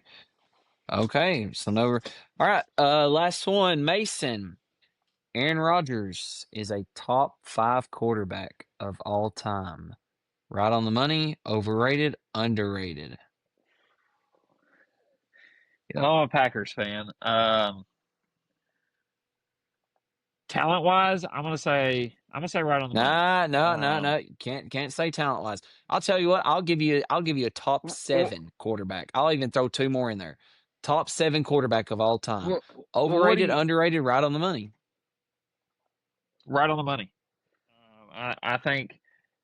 Okay, so no. All right, last one, Mason. Aaron Rodgers is a top 5 quarterback of all time. Right on the money, overrated, underrated. I'm a Packers fan. Talent-wise, I'm gonna say right on the money. No. Can't say talent-wise. I'll tell you what. I'll give you a top 7 quarterback. I'll even throw 2 more in there. Top 7 quarterback of all time. Overrated, underrated, right on the money. Right on the money. I think,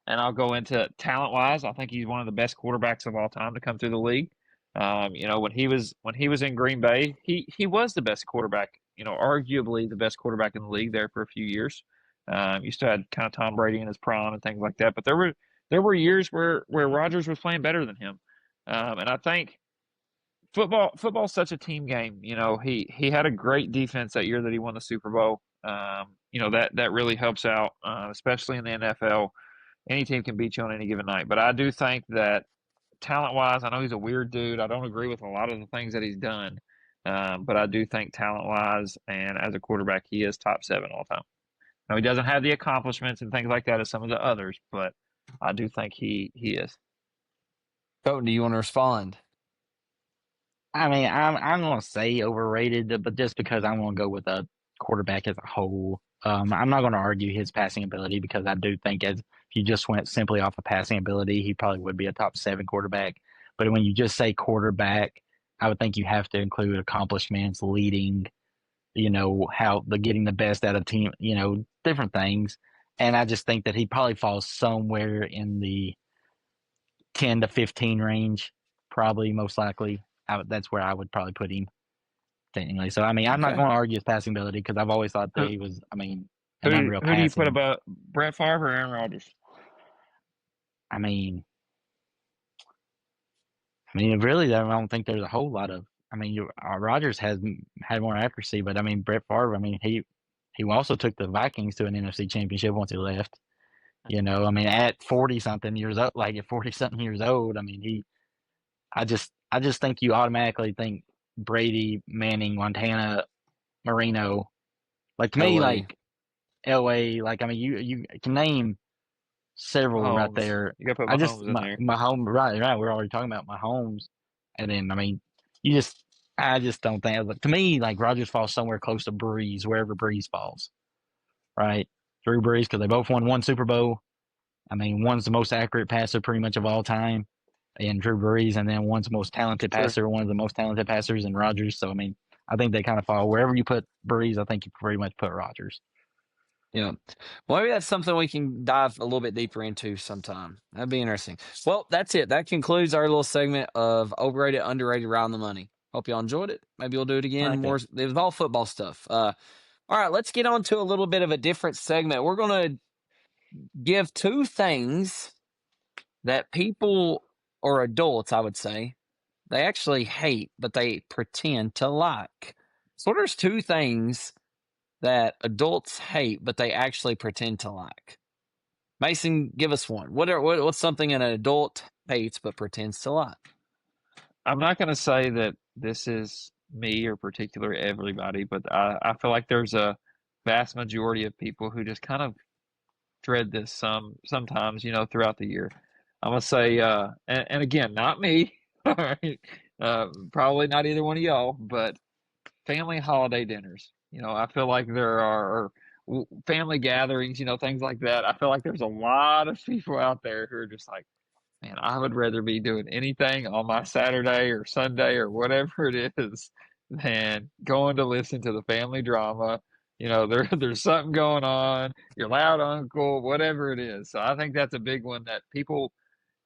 and I'll go into talent-wise. I think he's one of the best quarterbacks of all time to come through the league. When he was in Green Bay, he was the best quarterback. Arguably the best quarterback in the league there for a few years. You still had kind of Tom Brady in his prime and things like that, but there were years where Rodgers was playing better than him. And I think football's such a team game. He had a great defense that year that he won the Super Bowl. That really helps out, especially in the NFL. Any team can beat you on any given night. But I do think that talent-wise, I know he's a weird dude. I don't agree with a lot of the things that he's done. But I do think talent-wise and as a quarterback, he is top 7 all time. Now, he doesn't have the accomplishments and things like that as some of the others, but I do think he is. Colton, do you want to respond? I mean, I'm going to say overrated, but just because I want to go with a quarterback as a whole. I'm not going to argue his passing ability because I do think if you just went simply off of passing ability, he probably would be a top 7 quarterback. But when you just say quarterback, I would think you have to include accomplishments, leading, getting the best out of team, different things. And I just think that he probably falls somewhere in the 10 to 15 range, probably most likely. That's where I would probably put him. Technically. So, I mean, I'm not going to argue his passing ability because I've always thought that he was, an unreal Who do you put above Brett Favre or Aaron Rodgers? I mean, I mean, really, I don't think there's a whole lot of. I mean, Rodgers has had more accuracy, but I mean, Brett Favre. I mean, he also took the Vikings to an NFC Championship once he left. I mean, at 40 something years old, like at 40 something years old, I mean, I just think you automatically think Brady, Manning, Montana, Marino. Like to me, LA. like LA. Like I mean, you can name several right Mahomes. there. You got to put I just Mahomes in there. my home right. We're already talking about my homes, and then I mean, I just don't think. But to me, like Rodgers falls somewhere close to Breeze, wherever Breeze falls, right? Drew Brees, because they both won one Super Bowl. I mean, one's the most accurate passer pretty much of all time, and Drew Brees, and then one's the most talented True. passer, one of the most talented passers in Rodgers. So I mean, I think they kind of fall wherever you put Brees. I think you pretty much put Rodgers. Yeah. Well, maybe that's something we can dive a little bit deeper into sometime. That'd be interesting. Well, that's it. That concludes our little segment of overrated, underrated, round the money. Hope y'all enjoyed it. Maybe we'll do it again. Like More. it. It was all football stuff. All right, let's get on to a little bit of a different segment. We're going to give two things that people or adults, I would say, they actually hate, but they pretend to like. So there's two things that adults hate, but they actually pretend to like. Mason, give us one. What's something an adult hates but pretends to like? I'm not going to say that this is me or particular everybody, but I feel like there's a vast majority of people who just kind of dread this sometimes, throughout the year. I'm gonna say, and again, not me, all right, probably not either one of y'all, but family holiday dinners. I feel like there are family gatherings, things like that. I feel like there's a lot of people out there who are just like, man, I would rather be doing anything on my Saturday or Sunday or whatever it is than going to listen to the family drama. There's something going on, your loud uncle, whatever it is. So I think that's a big one that people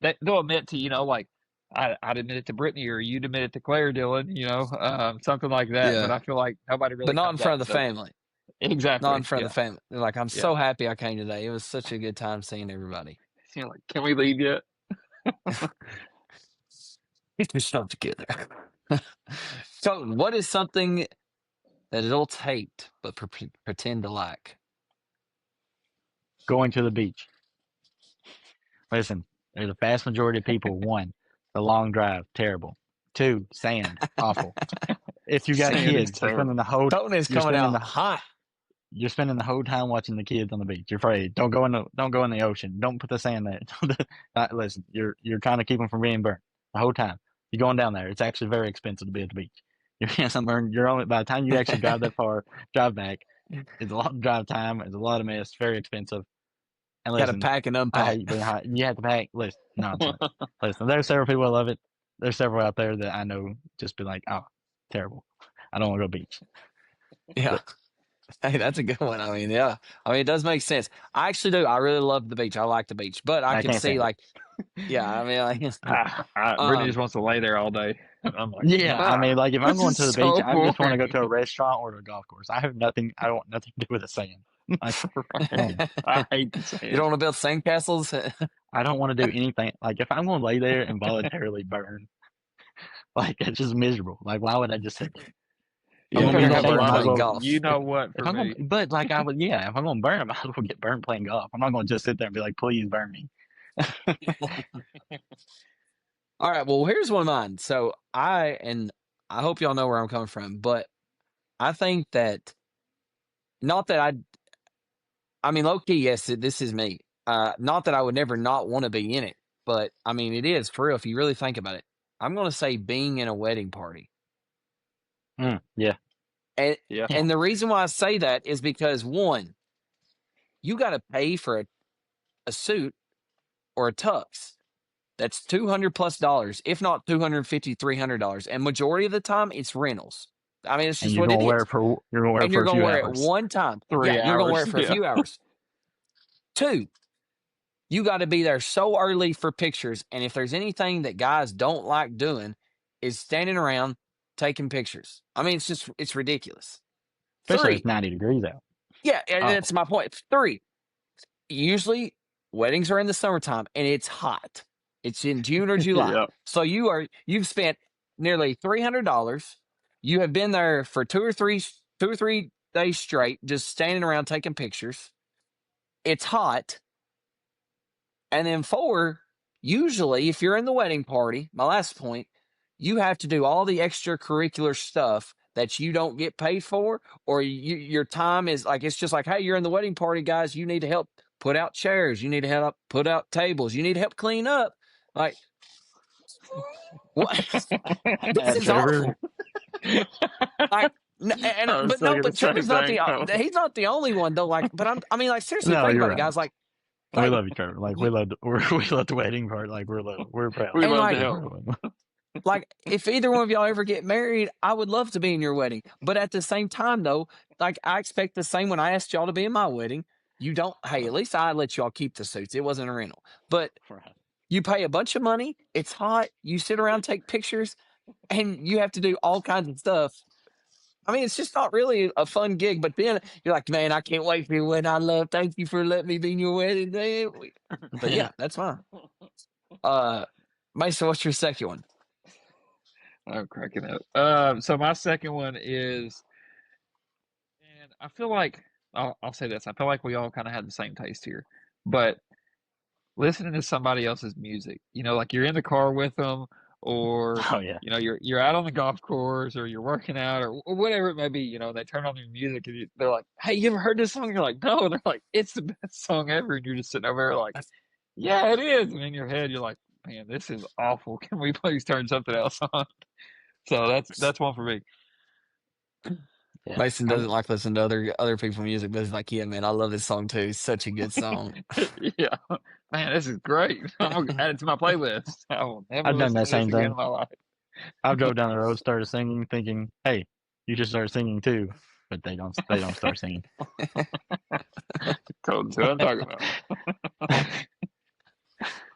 that they'll admit to, like I'd admit it to Brittany or you'd admit it to Claire, Dylan, something like that. But Yeah, I feel like nobody but really not in comes out front and of the says family. Not in exactly. front of Yeah, the family. They're like, I'm yeah. so happy I came today. It was such a good time seeing everybody. Like, can we leave yet? Get yourself together. So, what is something that adults hate but pretend to like? Going to the beach. Listen, there's a vast majority of people. One, the long drive, terrible. Two, sand, awful. If you got Sand is kids, you're spending terrible. the whole Tony is you're coming spending out the hot. you're spending the whole time watching the kids on the beach. You're afraid. Don't go in the ocean. Don't put the sand there. Listen, you're trying to keep them from being burnt the whole time. You're going down there. It's actually very expensive to be at the beach. You're only by the time you actually drive that far, drive back. It's a lot of drive time. It's a lot of mess. Very expensive. And Got to listen, pack and I unpack. hate being hot. You have to pack. Listen, nonsense. Listen, there's several people that love it. There's several out there that I know just be like, oh, terrible. I don't want to go beach. Yeah. Hey, that's a good one. I mean, yeah. I mean, it does make sense. I actually do. I really love the beach. I like the beach, but I can can't see stand like, yeah. I mean, like, Brittany just wants to lay there all day. I'm like, yeah, I mean, like if I'm this going is to the beach, so I just want to go to a boring. restaurant or to a golf course. I want nothing to do with the sand. Like, I hate the you don't sand. want to build sandcastles? I don't want to do anything. Like if I'm going to lay there and voluntarily burn, like it's just miserable. Like why would I just sit there? Yeah, I'm You gonna be you're better in the gonna have a shade. I burn lot might as of, playing well. golf. you know what, If for I'm gonna, me. but like I would, yeah. If I'm gonna burn, I might as well get burnt playing golf. I'm not gonna just sit there and be like, please burn me. All right. Well, here's one of mine. So I hope y'all know where I'm coming from, but I think that not that I mean, low key, yes, this is me. Not that I would never not want to be in it, but I mean, it is for real. If you really think about it, I'm going to say being in a wedding party. Yeah, And, Yeah. and the reason why I say that is because one, you got to pay for a suit or a tux. That's $200+ if not $250, $300. And majority of the time it's rentals. I mean, it's and just what it is. you're gonna wear it And for you're a going to few wear it hours. one time. 3 Yeah, you're going to wear hours. it for a Yeah. few hours. Two, you got to be there so early for pictures. And if there's anything that guys don't like doing is standing around taking pictures. I mean, it's ridiculous. Especially if Three, it's 90 degrees out. yeah, and that's Awful. my point. Three, usually weddings are in the summertime and it's hot. It's in June or July. Yeah. So you've spent nearly $300. You have been there for 2 or 3 days straight, just standing around taking pictures. It's hot. And then 4, usually, if you're in the wedding party, my last point, you have to do all the extracurricular stuff that you don't get paid for, or your time is like, it's just like, hey, you're in the wedding party, guys. You need to help put out chairs. You need to help put out tables. You need to help clean up. Like, what? This is Trevor. awful. Like, but Trevor's not he's not the only one though. Like, but I mean, like, seriously, No, think you're about it, right. guys. Like, we love you, Trevor. Like we love the wedding part. Like we're proud. We And, love like- to help. like, if either one of y'all ever get married, I would love to be in your wedding. But at the same time, though, like, I expect the same when I asked y'all to be in my wedding. You don't. Hey, at least I let y'all keep the suits. It wasn't a rental. But you pay a bunch of money. It's hot. You sit around, take pictures, and you have to do all kinds of stuff. I mean, it's just not really a fun gig. But then you're like, man, I can't wait for your wedding. I love. Thank you for letting me be in your wedding. Man. But yeah, that's fine. Mason, what's your second one? I'm cracking up. So my second one is, and I feel like I'll say this. I feel like we all kind of had the same taste here, but listening to somebody else's music, like you're in the car with them, or Oh yeah. you're out on the golf course, or you're working out, or whatever it may be. They turn on your music and they're like, "Hey, you ever heard this song?" You're like, "No." And they're like, "It's the best song ever," and you're just sitting over there like, "Yeah, it is." And in your head, you're like, "Man, this is awful. Can we please turn something else on?" So that's one for me. Yeah. Mason doesn't like listening to other people's music, but he's like, yeah, man, I love this song too. It's such a good song. Yeah, man, this is great. I'm gonna add it to my playlist. I will never I've done listen that to same this again thing. in my life. I've drove down the road, started singing, thinking, "Hey, you should start singing too," but they don't start singing. That's what I'm talking about.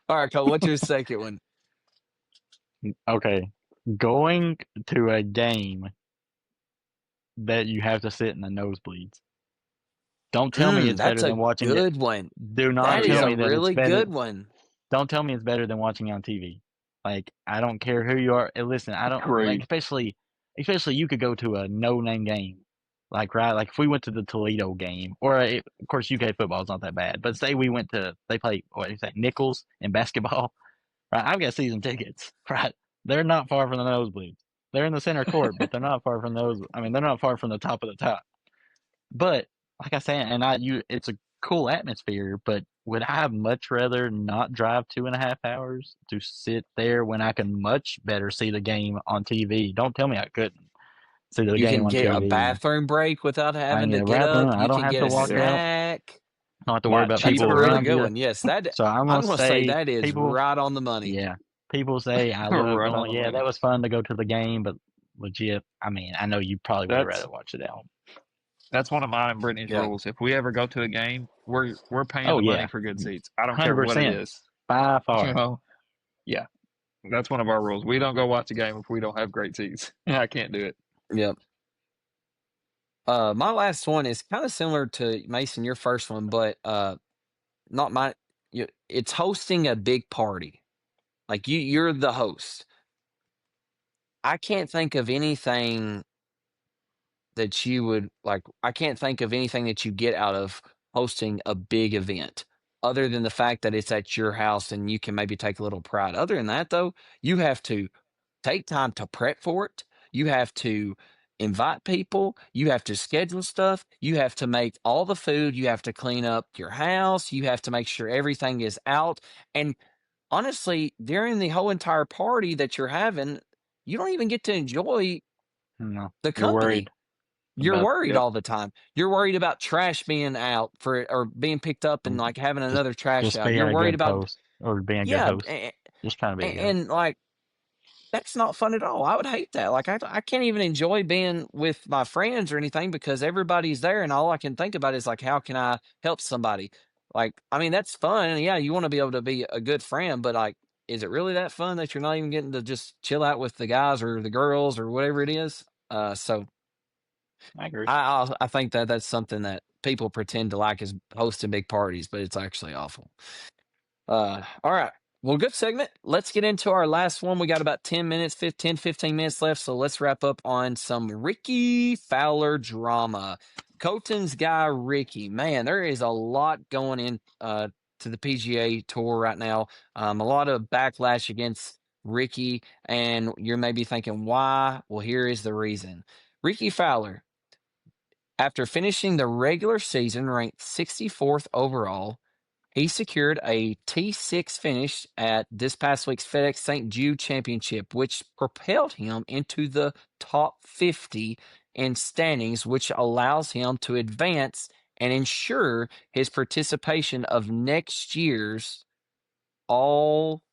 All right, Cole, what's your second one? Okay, going to a game that you have to sit in the nosebleeds. Don't tell me it's better than watching it. That's a good one. Do not That is tell me a that really it's better. good one. Don't tell me it's better than watching on TV. Like, I don't care who you are. And listen, I don't like, especially you could go to a no-name game, like, right? Like if we went to the Toledo game, or of course UK football is not that bad, but say we went to, they play what is that, Nichols in basketball, right? I've got season tickets, right? They're not far from the nosebleeds. They're in the center court, but they're not far from those. I mean, they're not far from the top of the top. But like I said, it's a cool atmosphere, but would I much rather not drive 2.5 hours to sit there when I can much better see the game on TV? Don't tell me I couldn't see the You game can on get a TV. bathroom break without having get to a get bathroom. up. I You don't can have get to a walk out. snack. I don't have to worry about That's people a really around good you. one. Yes, that So I'm I'm gonna gonna say that is people, right on the money. yeah. People say I Right love on going. the Yeah, money. that was fun to go to the game, but legit, I mean, I know you probably would rather watch it at home. That's one of mine and Brittany's rules. If we ever go to a game, we're paying the money for good seats. I don't care what it 100%. is. By far. Yeah. That's one of our rules. We don't go watch a game if we don't have great seats. I can't do it. Yep. My last one is kind of similar to Mason, your first one, but not my. It's hosting a big party. Like you're the host. I can't think of anything that you would like. I can't think of anything that you get out of hosting a big event, other than the fact that it's at your house and you can maybe take a little pride. Other than that, though, you have to take time to prep for it. You have to invite people. You have to schedule stuff. You have to make all the food. You have to clean up your house. You have to make sure everything is out. And honestly, during the whole entire party that you're having, you don't even get to enjoy No, the you're company. worried. You're worried all the time. You're worried about trash being out or being picked up and like having another trash out. You're worried about host or being a good host. Just trying to be a good host. And like that's not fun at all. I would hate that. Like I can't even enjoy being with my friends or anything because everybody's there and all I can think about is like how can I help somebody? Like I mean that's fun. And yeah, you want to be able to be a good friend, but like is it really that fun that you're not even getting to just chill out with the guys or the girls or whatever it is? So I agree. I think that's something that people pretend to like is hosting big parties, but it's actually awful. All right. Well, good segment. Let's get into our last one. We got about 10 minutes, 15 minutes left. So let's wrap up on some Ricky Fowler drama. Colton's guy, Ricky. Man, there is a lot going in to the PGA Tour right now. A lot of backlash against Ricky. And you're maybe thinking, why? Well, here is the reason. Ricky Fowler, after finishing the regular season ranked 64th overall, he secured a T6 finish at this past week's FedEx St. Jude Championship, which propelled him into the top 50 in standings, which allows him to advance and ensure his participation of next year's all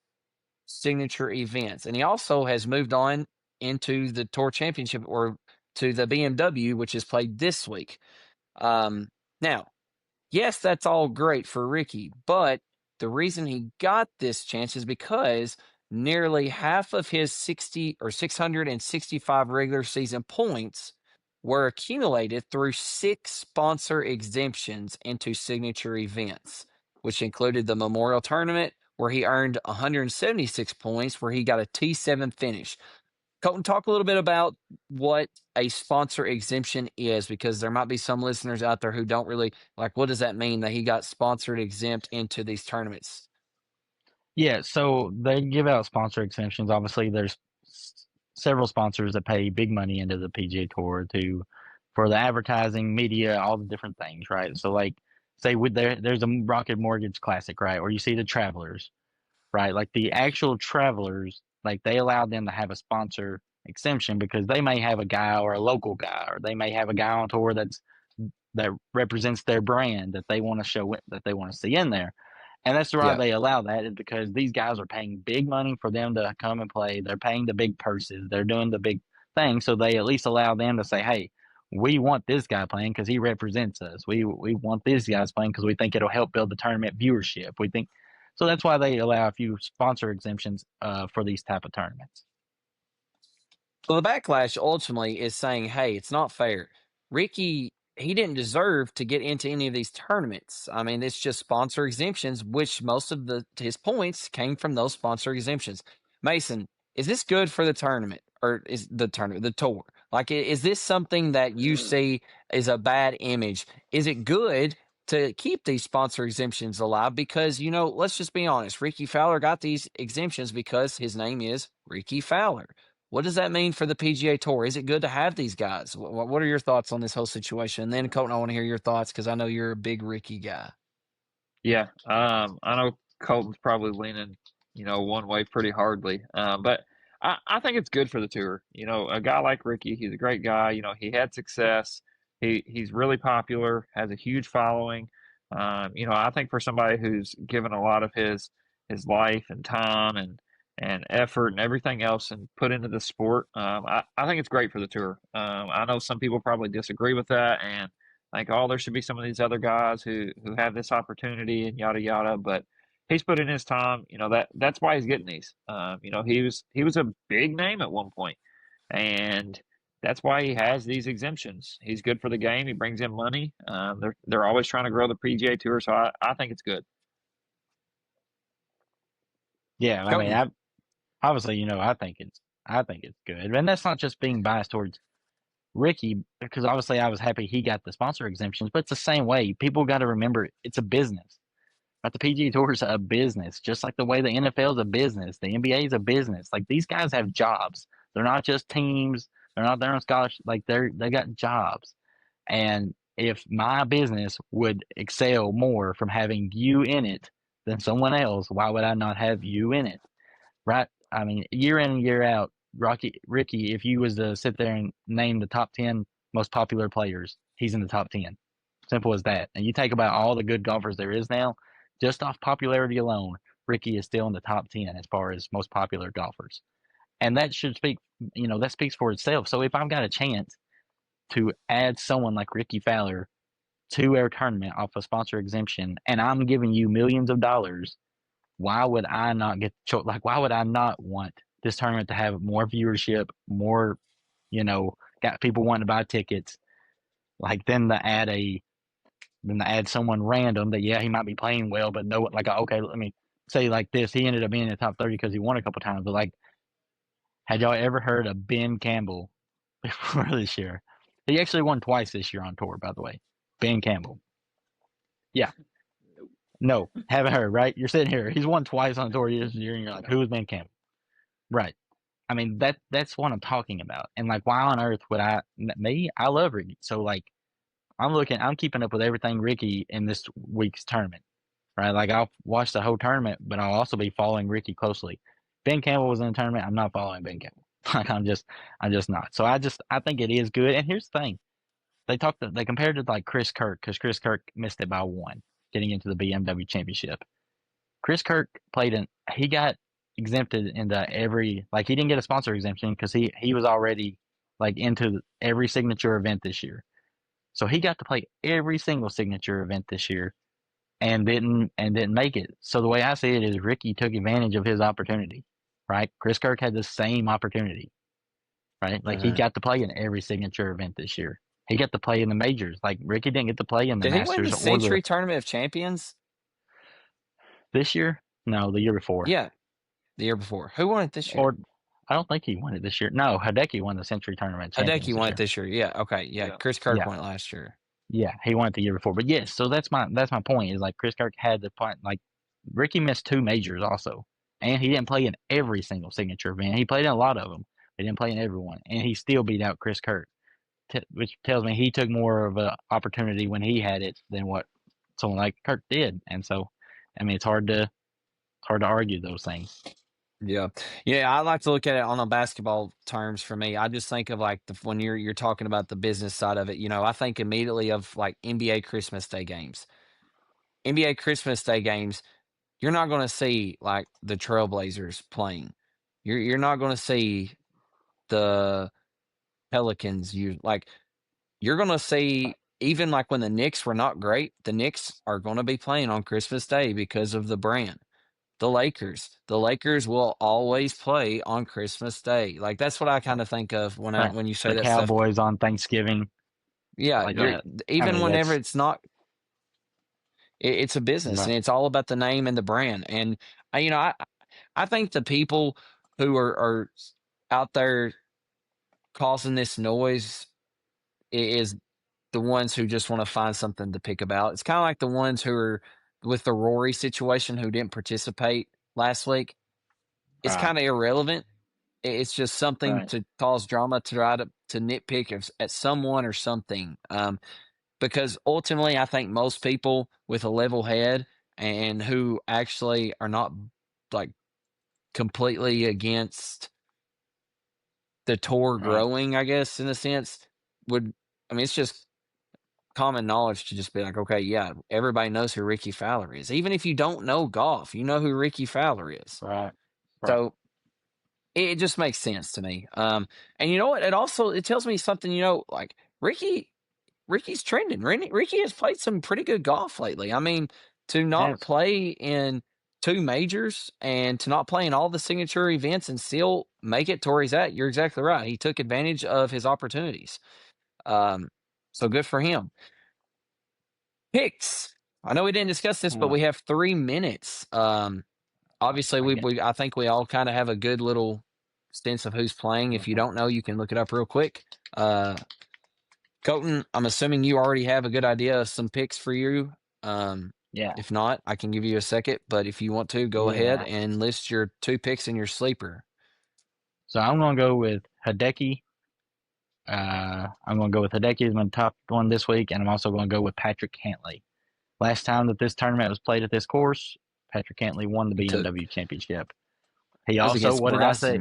signature events. And he also has moved on into the Tour Championship or to the BMW, which is played this week. Now, yes, that's all great for Ricky, but the reason he got this chance is because nearly half of his 60 or 665 regular season points were accumulated through 6 sponsor exemptions into signature events, which included the Memorial Tournament, where he earned 176 points, where he got a T7 finish. Colton, talk a little bit about what a sponsor exemption is, because there might be some listeners out there who don't really like, what does that mean that he got sponsored exempt into these tournaments? Yeah, so they give out sponsor exemptions. Obviously, there's several sponsors that pay big money into the PGA Tour for the advertising, media, all the different things, right? So, like, say there's a Rocket Mortgage Classic, right? Or you see the Travelers, right? Like the actual Travelers, like they allow them to have a sponsor exemption because they may have a guy or a local guy, or they may have a guy on tour that represents their brand that they want to show it, that they want to see in there. And that's why Yeah. they allow that, is because these guys are paying big money for them to come and play. They're paying the big purses. They're doing the big thing. So they at least allow them to say, hey, we want this guy playing because he represents us. We want these guys playing because we think it'll help build the tournament viewership. We think so. That's why they allow a few sponsor exemptions for these type of tournaments. Well, the backlash ultimately is saying, hey, it's not fair. Ricky, he didn't deserve to get into any of these tournaments. I mean, it's just sponsor exemptions, which most of his points came from those sponsor exemptions. Mason, is this good for the tournament, or is the tour? Like, is this something that you see is a bad image? Is it good to keep these sponsor exemptions alive? Because, let's just be honest. Ricky Fowler got these exemptions because his name is Ricky Fowler. What does that mean for the PGA Tour? Is it good to have these guys? What are your thoughts on this whole situation? And then, Colton, I want to hear your thoughts because I know you're a big Ricky guy. Yeah, I know Colton's probably leaning, one way pretty hardly. But I think it's good for the tour. A guy like Ricky, he's a great guy. He had success. He's really popular, has a huge following. I think for somebody who's given a lot of his life and time and effort and everything else and put into the sport, I think it's great for the tour. I know some people probably disagree with that and like, oh, there should be some of these other guys who have this opportunity and yada yada. But he's put in his time. That's why he's getting these. He was a big name at one point, and that's why he has these exemptions. He's good for the game. He brings in money. They're always trying to grow the PGA Tour, so I think it's good. Yeah, I mean, Colton. obviously, I think it's good, and that's not just being biased towards Ricky, because obviously I was happy he got the sponsor exemptions, but it's the same way. People got to remember it's a business. Right? The PGA Tour is a business, just like the way the NFL is a business, the NBA is a business. Like these guys have jobs. They're not just teams. They're not there on scholarship. Like they got jobs. And if my business would excel more from having you in it than someone else, why would I not have you in it? Right? I mean, year in and year out, Ricky, if you was to sit there and name the top 10 most popular players, he's in the top 10. Simple as that. And you take about all the good golfers there is now, just off popularity alone, Ricky is still in the top 10 as far as most popular golfers. And that should speak, that speaks for itself. So if I've got a chance to add someone like Ricky Fowler to our tournament off a sponsor exemption, and I'm giving you millions of dollars, why would I not why would I not want this tournament to have more viewership, more, got people wanting to buy tickets, like then to add someone random that, yeah, he might be playing well, but no, like, okay, let me say like this, he ended up being in the top 30 because he won a couple times. But like, had y'all ever heard of Ben Campbell before this year? He actually won twice this year on tour, by the way. Ben Campbell. Yeah. No, haven't heard, right? You're sitting here. He's won twice on tour this year, and you're like, who is Ben Campbell? Right. I mean, that's what I'm talking about. And like, why on earth would I love Ricky. So like, I'm keeping up with everything Ricky in this week's tournament, right? Like I'll watch the whole tournament, but I'll also be following Ricky closely. Ben Campbell was in the tournament. I'm not following Ben Campbell. Like I'm just not. So I think it is good. And here's the thing. They compared it to like Chris Kirk because Chris Kirk missed it by one getting into the BMW championship. Chris Kirk he got exempted into every, like he didn't get a sponsor exemption because he was already like into every signature event this year. So he got to play every single signature event this year and didn't make it. So the way I see it is Ricky took advantage of his opportunity, right? Chris Kirk had the same opportunity, right? Like he got to play in every signature event this year. He got to play in the majors. Like Ricky didn't get to play in the Did he win Masters the or Century Tournament of Champions? this year. No, the year before. Yeah, the year before. Who won it this year? Or I don't think he won it this year. No, Hideki won the Century Tournament Champions. Hideki won it this year. Yeah. Okay. Yeah. Chris Kirk won it last year. Yeah, he won it the year before. But yes, so that's my point is like Chris Kirk had the point. Like Ricky missed two majors also, and he didn't play in every single signature event. He played in a lot of them. He didn't play in every one, and he still beat out Chris Kirk, which tells me he took more of an opportunity when he had it than what someone like Kirk did. And so, I mean, it's hard to argue those things. Yeah. Yeah, I like to look at it on a basketball terms for me. I just think of like when you're talking about the business side of it, I think immediately of like NBA Christmas Day games. NBA Christmas Day games, you're not going to see like the Trailblazers playing. You're not going to see the Pelicans you're going to see even like when the Knicks were not great, the Knicks are going to be playing on Christmas Day because of the brand. The Lakers will always play on Christmas Day. Like that's what I kind of think of when you say the that Cowboys stuff. on Thanksgiving. Yeah, like that. Even whenever it's not, it's a business and it's all about the name and the brand. And I think the people who are out there causing this noise is the ones who just want to find something to pick about. It's kind of like the ones who are with the Rory situation who didn't participate last week. It's kind of irrelevant. It's just something to cause drama, to try to nitpick at someone or something. Because ultimately, I think most people with a level head and who actually are not like completely against the tour growing, I guess, in a sense, it's just common knowledge to just be like, okay, yeah, everybody knows who Ricky Fowler is. Even if you don't know golf, you know who Ricky Fowler is. Right. So it just makes sense to me. And you know what? It tells me something, like Ricky's trending. Ricky has played some pretty good golf lately. I mean, to not play in two majors and to not play in all the signature events and still make it to where he's at, you're exactly right. He took advantage of his opportunities. So good for him. Picks. I know we didn't discuss this, but we have 3 minutes. Obviously, I think we all kind of have a good little sense of who's playing. If you don't know, you can look it up real quick. Colton, I'm assuming you already have a good idea of some picks for you. If not, I can give you a second. But if you want to, go ahead and list your 2 picks in your sleeper. So I'm going to go with Hideki. I'm going to go with Hideki as my top one this week, and I'm also going to go with Patrick Cantlay. Last time that this tournament was played at this course, Patrick Cantlay won the BMW championship. He also, what did I say?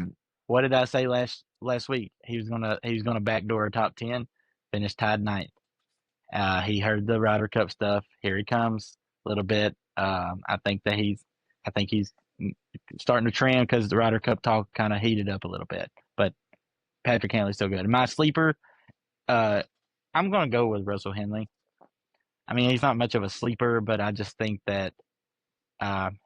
What did I say last week? He was gonna backdoor a top 10, finish tied 9th. He heard the Ryder Cup stuff. Here he comes a little bit. I think he's starting to trend because the Ryder Cup talk kind of heated up a little bit. But Patrick Cantley's still good. And my sleeper, I'm going to go with Russell Henley. I mean, he's not much of a sleeper, but I just think that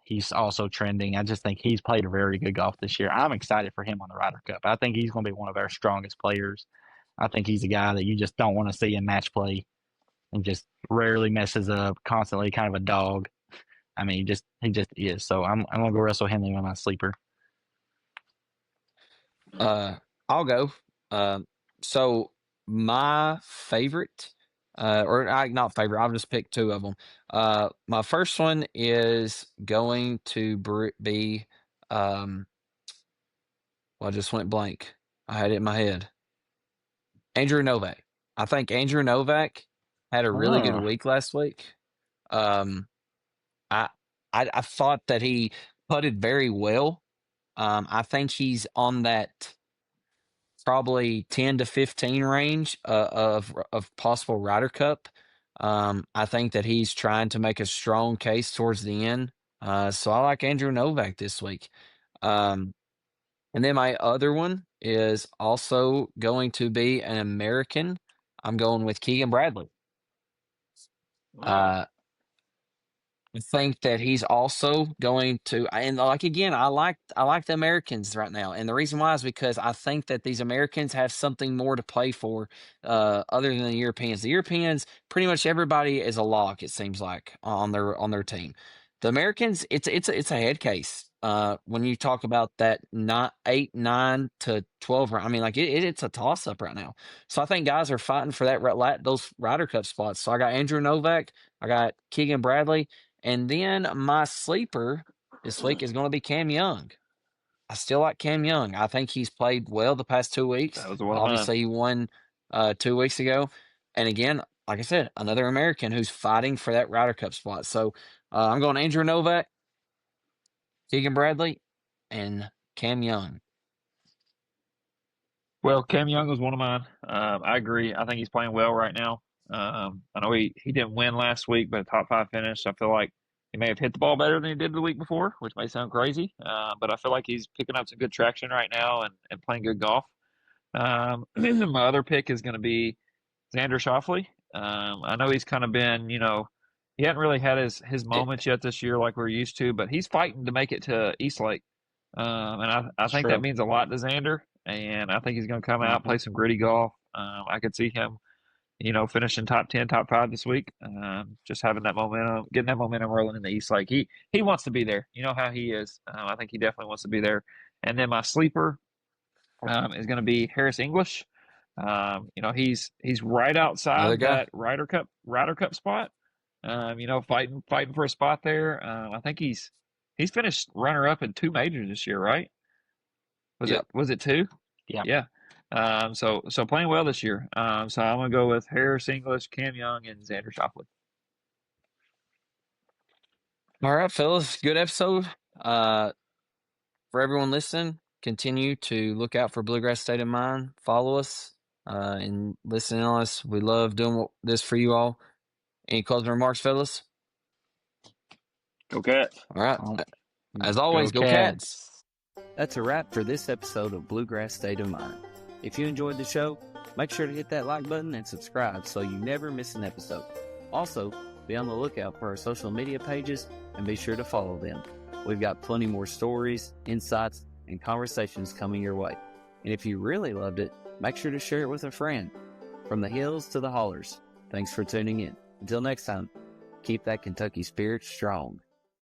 he's also trending. I just think he's played a very good golf this year. I'm excited for him on the Ryder Cup. I think he's going to be one of our strongest players. I think he's a guy that you just don't want to see in match play and just rarely messes up, constantly kind of a dog. I mean, he just is. So I'm gonna go Russell Henley on my sleeper. I'll go. So my favorite, not favorite, I'll just pick two of them. My first one is going to be, well, I just went blank. I had it in my head. Andrew Novak. I think Andrew Novak had a really good week last week. Um, I, I thought that he putted very well. I think he's on that probably 10 to 15 range of possible Ryder Cup. I think that he's trying to make a strong case towards the end. So I like Andrew Novak this week. And then my other one is also going to be an American. I'm going with Keegan Bradley. I think that he's also going to, and like again, I like the Americans right now, and the reason why is because I think that these Americans have something more to play for, other than the Europeans. The Europeans, pretty much everybody is a lock. It seems like on their team. The Americans, it's a head case. When you talk about that 8, 9 to 12, I mean, like it's a toss up right now. So I think guys are fighting for those Ryder Cup spots. So I got Andrew Novak, I got Keegan Bradley. And then my sleeper this week is going to be Cam Young. I still like Cam Young. I think he's played well the past 2 weeks. That was one of Obviously, he won 2 weeks ago. And again, like I said, another American who's fighting for that Ryder Cup spot. So I'm going Andrew Novak, Keegan Bradley, and Cam Young. Well, Cam Young was one of mine. I agree. I think he's playing well right now. I know he didn't win last week, but a top 5 finish. I feel like he may have hit the ball better than he did the week before, which may sound crazy. But I feel like he's picking up some good traction right now and playing good golf. My other pick is going to be Xander Schauffele. I know he's kind of been, he hadn't really had his moments yet this year like we're used to, but he's fighting to make it to East Lake. And I think that means a lot to Xander, and I think he's going to come out, play some gritty golf. I could see him, finishing top 10, top 5 this week. Just having that momentum, getting that momentum rolling in the East Lake. He wants to be there. You know how he is. I think he definitely wants to be there. And then my sleeper is going to be Harris English. He's right outside that Ryder Cup spot. Fighting for a spot there. I think he's finished runner up in 2 majors this year, right? Was it 2? Yeah. So playing well this year. So I'm gonna go with Harris English, Cam Young, and Xander Schauffele. All right, fellas, good episode. For everyone listening, continue to look out for Bluegrass State of Mind. Follow us and listen to us. We love doing this for you all. Any closing remarks, fellas? Go Cats. All right. As always, go Cats. That's a wrap for this episode of Bluegrass State of Mind. If you enjoyed the show, make sure to hit that like button and subscribe so you never miss an episode. Also, be on the lookout for our social media pages and be sure to follow them. We've got plenty more stories, insights, and conversations coming your way. And if you really loved it, make sure to share it with a friend. From the hills to the hollers, thanks for tuning in. Until next time, keep that Kentucky spirit strong.